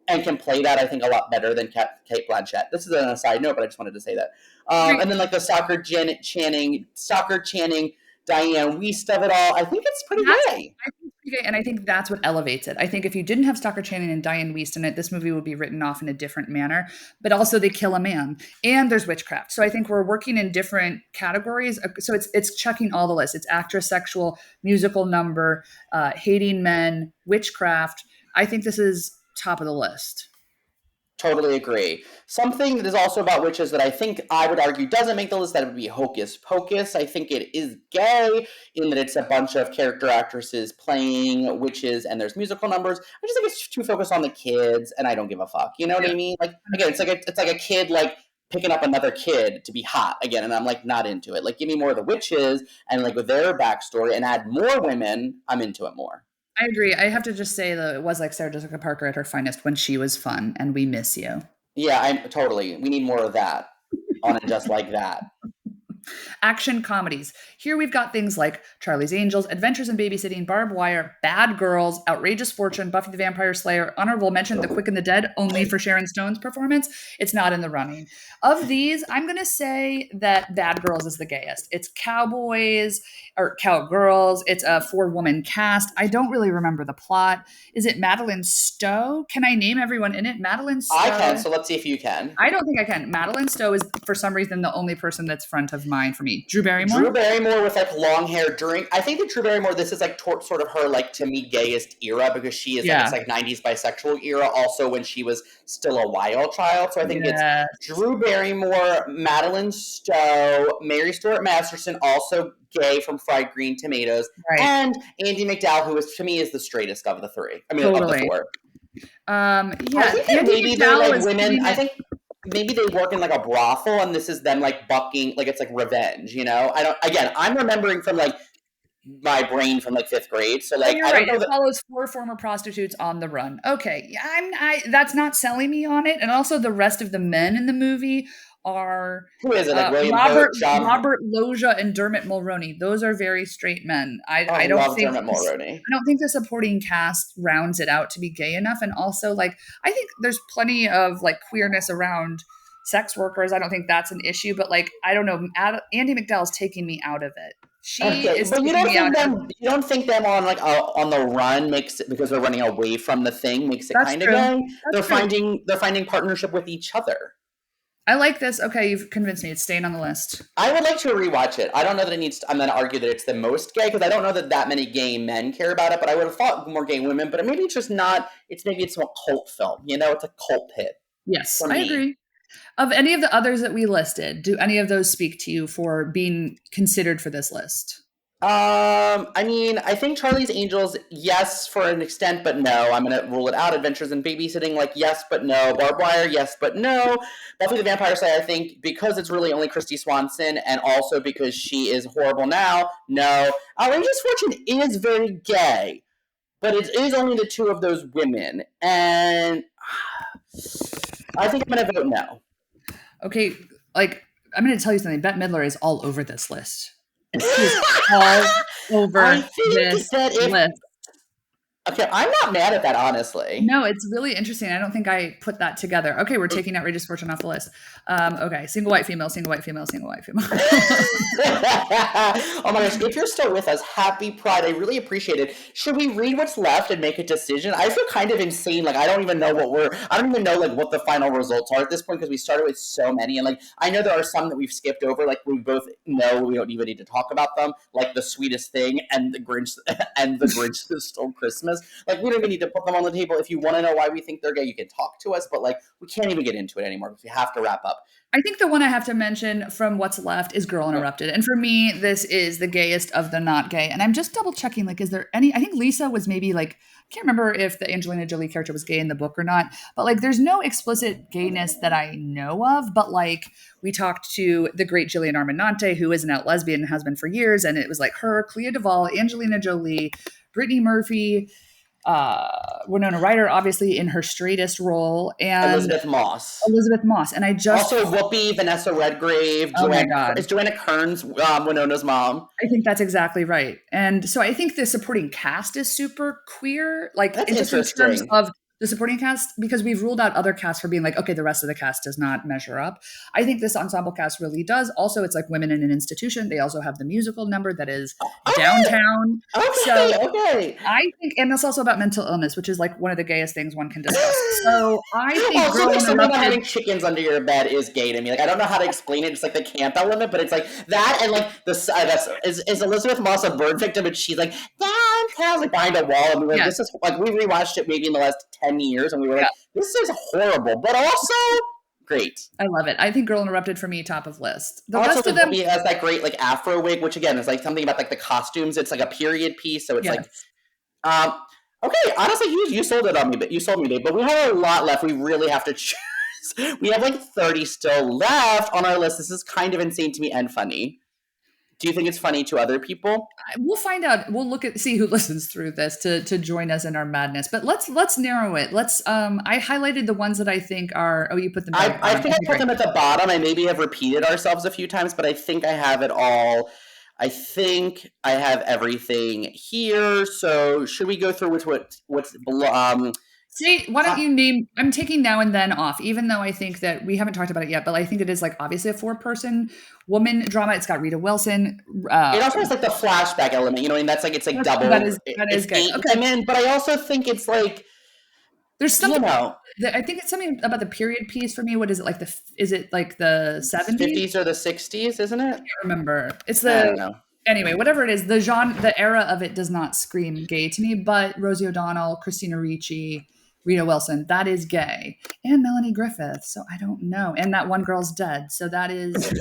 A: and can play that I think a lot better than Kate Blanchett. This is an aside note, but I just wanted to say that.
B: great.
A: And then like the soccer chanting Diane Weist of it all. I think it's pretty
B: That's
A: gay.
B: I think it's pretty and I think that's what elevates it. I think if you didn't have Stalker Channing and Diane Weist in it, this movie would be written off in a different manner. But also, they kill a man, and there's witchcraft. So I think we're working in different categories. So it's checking all the lists. It's actress, sexual, musical number, hating men, witchcraft. I think this is top of the list.
A: Totally agree. Something that is also about witches that I think I would argue doesn't make the list, that would be Hocus Pocus. I think it is gay in that it's a bunch of character actresses playing witches and there's musical numbers. I just think it's too focused on the kids and I don't give a fuck. You know what
B: Yeah.
A: I mean? Like again, it's like a kid like picking up another kid to be hot again, and I'm like not into it. Like give me more of the witches and like with their backstory and add more women, I'm into it more.
B: I agree. I have to just say that it was like Sarah Jessica Parker at her finest when she was fun, and we miss you.
A: Yeah, I'm totally. We need more of that on and just like that.
B: Action comedies. Here we've got things like Charlie's Angels, Adventures in Babysitting, Barbed Wire, Bad Girls, Outrageous Fortune, Buffy the Vampire Slayer, honorable mention, The Quick and the Dead, only for Sharon Stone's performance. It's not in the running. Of these, I'm going to say that Bad Girls is the gayest. It's cowboys or cowgirls. It's a four-woman cast. I don't really remember the plot. Is it Madeline Stowe? Can I name everyone in it? Madeline
A: I can,
B: Stowe.
A: so let's see if you can.
B: I don't think I can. Madeline Stowe is, for some reason, the only person that's front of mind for me. Drew
A: Drew
B: Barrymore?
A: Barrymore with like long hair during. I think that Drew Barrymore. This is like sort of her like to me gayest era because she is like
B: Yeah.
A: it's like '90s bisexual era. Also when she was still a wild child. So I think it's
B: Yeah.
A: Drew Barrymore, Madeline Stowe, Mary Stuart Masterson, also gay from Fried Green Tomatoes,
B: Right.
A: and Andy McDowell, who is to me is the straightest of the three. I mean of the
B: Totally.
A: four. I
B: Yeah.
A: think that
B: Andy
A: maybe they're
B: McDowell
A: like
B: is
A: women.
B: giving
A: I
B: it.
A: think maybe they work in like a brothel, and this is them like bucking, like it's like revenge. I don't. Again, I'm remembering from like my brain from like fifth grade. So
B: Oh,
A: like
B: you're
A: I
B: right.
A: don't know
B: It
A: that.
B: follows 4 former prostitutes on the run. Okay, yeah, that's not selling me on it, and also the rest of the men in the movie are,
A: Who is it? Like William
B: Robert
A: Hope, John.
B: Robert Loggia and Dermot Mulroney. Those are very straight men.
A: I
B: I don't
A: love
B: think
A: Dermot
B: this
A: Mulroney.
B: I don't think the supporting cast rounds it out to be gay enough, and also, like, I think there's plenty of, like, queerness around sex workers. I don't think that's an issue, but, like, I don't know, Andie MacDowell's taking me out of it. She
A: Okay,
B: is
A: but
B: taking me out of it.
A: you don't think them on like on the run makes it because they're running away from the thing makes it
B: That's
A: kind of
B: true.
A: gay.
B: That's true.
A: They're finding partnership with each other.
B: I like this. Okay, you've convinced me. It's staying on the list.
A: I would like to rewatch it. I don't know that it needs to, I'm going to argue that it's the most gay because I don't know that many gay men care about it, but I would have thought more gay women, but maybe it's just not, maybe it's a cult film, it's a cult hit
B: Yes,
A: for
B: I
A: me.
B: agree. Of any of the others that we listed, do any of those speak to you for being considered for this list?
A: I mean, I think Charlie's Angels, yes, for an extent, but no. I'm gonna rule it out. Adventures in Babysitting, like yes, but no. Barbed Wire, yes, but no. Buffy the Vampire Slayer, I think because it's really only Christy Swanson, and also because she is horrible now. No, Outrageous Fortune is very gay, but it is only the two of those women, and I think I'm gonna vote no.
B: Okay, like, I'm going to tell you something. Bette Midler is all over this list. She is all
A: I
B: over
A: think
B: this
A: that if
B: list.
A: okay, I'm not mad at that honestly.
B: No, it's really interesting. I don't think I put that together. Okay, we're taking Outrageous Fortune off the list. Okay, single white female, single white female, single white female.
A: Oh my gosh, if you're still with us, happy Pride. I really appreciate it. Should we read what's left and make a decision? I feel kind of insane. Like I don't even know I don't even know like what the final results are at this point because we started with so many. And like I know there are some that we've skipped over, like we both know we don't even need to talk about them, like The Sweetest Thing and The Grinch and The Grinch That Stole Christmas. Like we don't even need to put them on the table. If you want to know why we think they're gay, you can talk to us, but like we can't even get into it anymore because we have to wrap up.
B: I think the one I have to mention from what's left is Girl Interrupted. And for me, this is the gayest of the not gay. And I'm just double checking, like, is there any, I think Lisa was maybe like, I can't remember if the Angelina Jolie character was gay in the book or not, but like, there's no explicit gayness that I know of. But like, we talked to the great Jillian Armanante, who is an out lesbian and has been for years. And it was like her, Clea Duvall, Angelina Jolie, Brittany Murphy, Winona Ryder, obviously in her straightest role, and
A: Elizabeth Moss.
B: Elizabeth Moss. And I just
A: Also, Whoopi, Vanessa Redgrave,
B: oh my God.
A: Is Joanna Kearns Winona's mom?
B: I think that's exactly right. And so I think the supporting cast is super queer, like
A: That's
B: just in terms
A: interesting.
B: of the supporting cast, because we've ruled out other casts for being like, okay, the rest of the cast does not measure up. I think this ensemble cast really does. Also, it's like Women in an Institution. They also have the musical number that is
A: Okay,
B: Downtown.
A: okay,
B: So
A: okay.
B: I think, and it's also about mental illness, which is like one of the gayest things one can discuss. So I think
A: Also,
B: Girl
A: there's something about
B: Interrupted.
A: having chickens under your bed is gay to me. Like I don't know how to explain it. It's like the camp element, but it's like that and like is Elizabeth Moss a bird victim? And she's like downtown, like behind a wall, and we were like,
B: Yeah,
A: this is like we rewatched it maybe in the last 10 years, and we were
B: yeah,
A: like, this is horrible, but also great.
B: I love it. I think Girl Interrupted for me, top of list. The
A: Also,
B: rest of
A: like
B: them,
A: Whoopi has that great like Afro wig, which again is like something about like the costumes. It's like a period piece, so it's like
B: yes.
A: um. Okay, honestly, you sold it on me, but you sold me, babe. But we have a lot left. We really have to choose. We have like 30 still left on our list. This is kind of insane to me and funny. Do you think it's funny to other people?
B: We'll find out. We'll see who listens through this to join us in our madness. But let's narrow it. I highlighted the ones that I think are. Oh, you put them down at the
A: I
B: bottom.
A: think I
B: Okay,
A: put
B: great.
A: them at the bottom. I maybe have repeated ourselves a few times, but I think I have it all. I think I have everything here. So should we go through with what's
B: See, why don't
A: uh,
B: you name? I'm taking Now and Then off, even though I think that we haven't talked about it yet. But I think it is like obviously a 4-person woman drama. It's got Rita Wilson.
A: it also has like the flashback element, you know, and that's like it's like double.
B: That is
A: It's
B: good.
A: 8
B: Okay,
A: women, but I also think it's like
B: there's
A: you
B: something.
A: know
B: I think it's something about the period piece for me. What is it like? Is it like the 70s?
A: 50s or the 60s, isn't it?
B: Remember, it's
A: I
B: the
A: don't know.
B: anyway, whatever it is, the genre, the era of it does not scream gay to me. But Rosie O'Donnell, Christina Ricci, Rita Wilson, that is gay, and Melanie Griffith. So I don't know, and that one girl's dead. So that is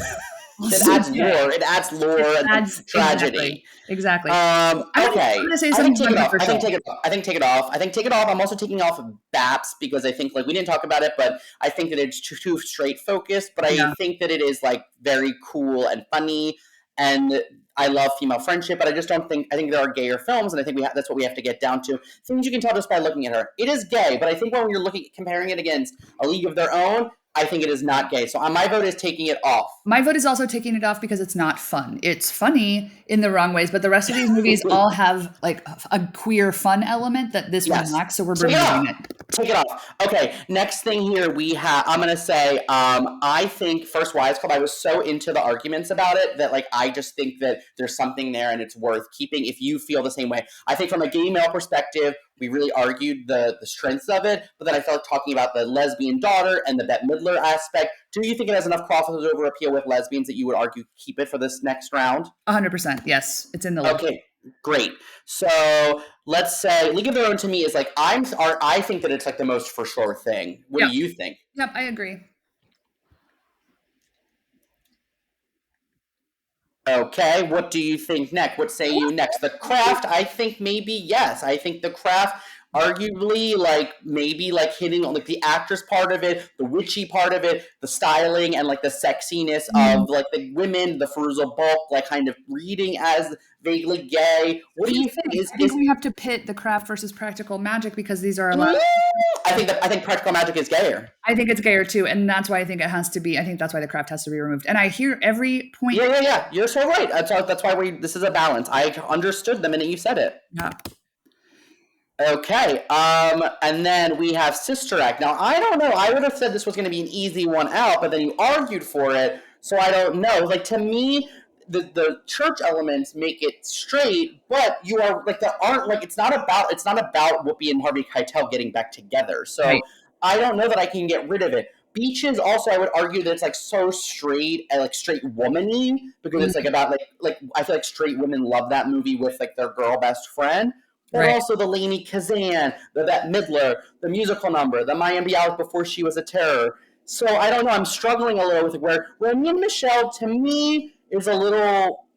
A: It
B: also
A: adds
B: gay.
A: lore. It adds lore
B: It
A: and like
B: adds exactly,
A: tragedy.
B: exactly. I'm
A: Okay.
B: gonna say
A: I think
B: something
A: take it off. I think
B: controversial.
A: take it off. I think take it off. I think take it off. I'm also taking off BAPS because I think like we didn't talk about it, but I think that it's too straight focused. But I
B: Yeah,
A: think that it is like very cool and funny, and I love female friendship, but I just don't think, I think there are gayer films, and I think that's what we have to get down to. Things you can tell just by looking at her. It is gay, but I think when you're comparing it against A League of Their Own, I think it is not gay. So my vote is taking it off.
B: My vote is also taking it off because it's not fun. It's funny in the wrong ways, but the rest of these movies all have like a queer fun element that this one lacks, so we're removing it.
A: Take it off. Okay, next thing here we have, I'm going to say, I think First Wives Club, I was so into the arguments about it that like I just think that there's something there and it's worth keeping if you feel the same way. I think from a gay male perspective, we really argued the strengths of it, but then I felt like talking about the lesbian daughter and the Bette Midler aspect. Do you think it has enough crossover appeal with lesbians that you would argue keep it for this next round?
B: 100%. Yes, it's in the list.
A: Okay, great. So let's say League of Their Own to me is like, I think that it's like the most for sure thing. What do you think?
B: Yep, I agree.
A: Okay, what do you think next? What say you next? The Craft, I think maybe yes. I think The Craft, arguably, like maybe like hitting on like the actress part of it, the witchy part of it, the styling and like the sexiness of like the women, the Fairuza Balk, like kind of reading as vaguely gay. What do you think?
B: I think we have to pit The Craft versus Practical Magic because these are a lot.
A: I think Practical Magic is gayer.
B: I think it's gayer too, and that's why I think it has to be. I think that's why The Craft has to be removed. And I hear every point.
A: Yeah. You're so right. That's why this is a balance. I understood the minute you said it.
B: Yeah.
A: Okay. And then we have Sister Act. Now I don't know. I would have said this was going to be an easy one out, but then you argued for it, so I don't know. Like to me, the church elements make it straight, but you are like there aren't like it's not about Whoopi and Harvey Keitel getting back together. So right. I don't know that I can get rid of it. Beaches also, I would argue that it's like so straight and like straight womany because it's like about like I feel like straight women love that movie with like their girl best friend. But also the Lainey Kazan, the Bette Midler, the musical number, the Mayim Bialik before she was a terror. So I don't know. I'm struggling a little with it where me and Michelle, to me, is a little,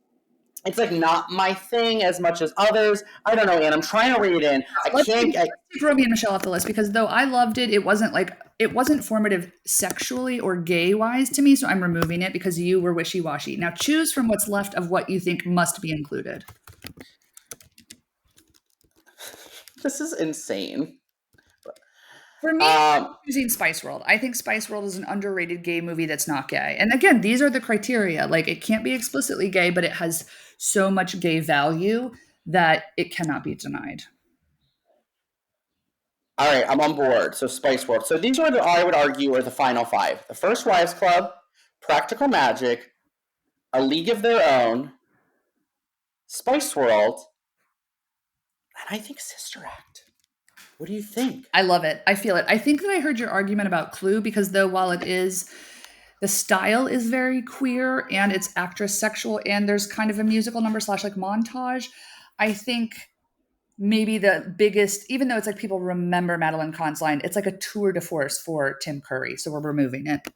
A: it's like not my thing as much as others. I don't know, Anne. I'm trying to read it in.
B: Let's take Romy and Michelle off the list because though I loved it, it wasn't formative sexually or gay wise to me. So I'm removing it because you were wishy-washy. Now choose from what's left of what you think must be included.
A: This is insane.
B: For me, I'm choosing Spice World. I think Spice World is an underrated gay movie that's not gay. And again, these are the criteria. Like it can't be explicitly gay, but it has so much gay value that it cannot be denied.
A: All right, I'm on board. So Spice World. So these are I would argue are the final five. The First Wives Club, Practical Magic, A League of Their Own, Spice World, and I think Sister Act. What do you think?
B: I love it. I feel it. I think that I heard your argument about Clue because though while it is, the style is very queer and it's actress sexual and there's kind of a musical number / like montage, I think maybe the biggest, even though it's like people remember Madeline Kahn's line, it's like a tour de force for Tim Curry. So we're removing it.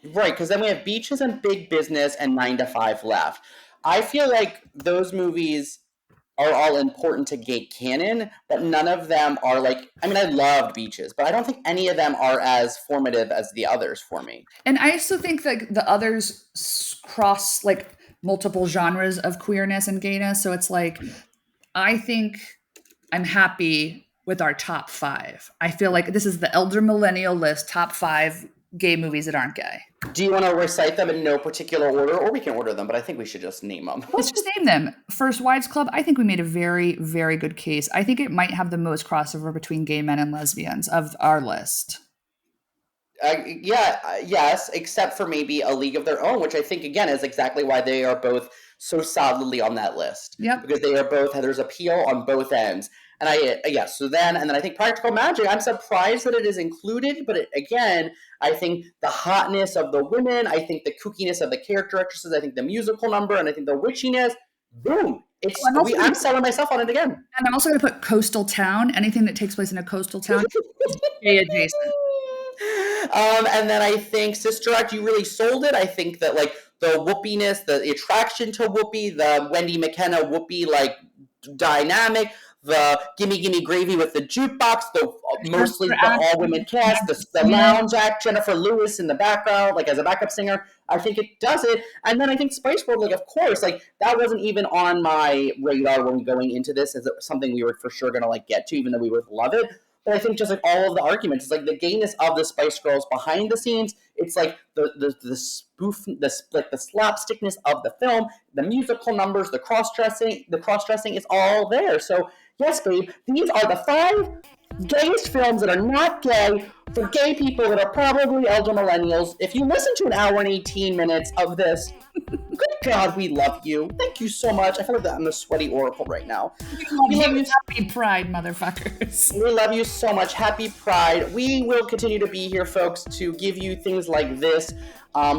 A: Right, because then we have Beaches and Big Business and 9 to 5 left. I feel like those movies are all important to gay canon, but none of them are like, I mean, I loved Beaches, but I don't think any of them are as formative as the others for me.
B: And I also think like the others cross like multiple genres of queerness and gayness. So it's like, I think I'm happy with our top 5. I feel like this is the elder millennial list, top 5 gay movies that aren't gay.
A: Do you want to recite them in no particular order, or we can order them, but I think we should just name them.
B: Let's just name them. First Wives Club, I think we made a very, very good case. I think it might have the most crossover between gay men and lesbians of our list.
A: Yes, except for maybe A League of Their Own, which I think, again, is exactly why they are both so solidly on that list.
B: Yep.
A: Because they are both, there's appeal on both ends. And then I think Practical Magic, I'm surprised that it is included, but again, I think the hotness of the women, I think the kookiness of the character actresses, I think the musical number, and I think the witchiness, boom. I'm selling myself on it again.
B: And I'm also going to put coastal town, anything that takes place in a coastal town, gay adjacent.
A: And then I think Sister Act, you really sold it. I think that like the Whoopiness, the attraction to Whoopi, the Wendy McKenna Whoopi like dynamic, the Gimme Gimme Gravy with the jukebox, mostly
B: For
A: the
B: Act,
A: all-women cast, the
B: Damian.
A: lounge act, Jennifer Lewis in the background, like as a backup singer. I think it does it. And then I think Spice World, like, of course, like, that wasn't even on my radar when going into this as something we were for sure going to, like, get to, even though we would love it. But I think just like all of the arguments, it's like the gayness of the Spice Girls behind the scenes. It's like the spoof, like the slapstickness of the film, the musical numbers, the cross dressing is all there. So yes, babe, these are the 5 gayest films that are not gay for gay people that are probably elder millennials. If you listen to an hour and 18 minutes of this, good God, we love you. Thank you so much. I feel like I'm the sweaty oracle right now. We love you.
B: Happy Pride, motherfuckers.
A: We love you so much. Happy Pride. We will continue to be here, folks, to give you things like this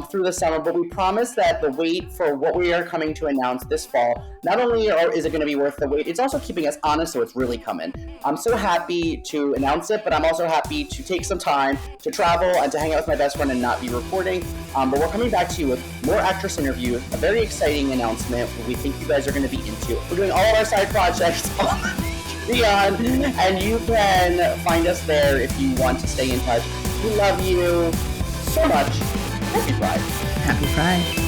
A: through the summer, but we promise that the wait for what we are coming to announce this fall, not only is it going to be worth the wait, it's also keeping us honest, so it's really coming. I'm so happy to announce it, but I'm also happy to take some time to travel and to hang out with my best friend and not be recording. But we're coming back to you with more actress interviews, a very exciting announcement we think you guys are going to be into. We're doing all of our side projects on Patreon, and you can find us there if you want to stay in touch. We love you so much. Happy Pride.
B: Happy Pride.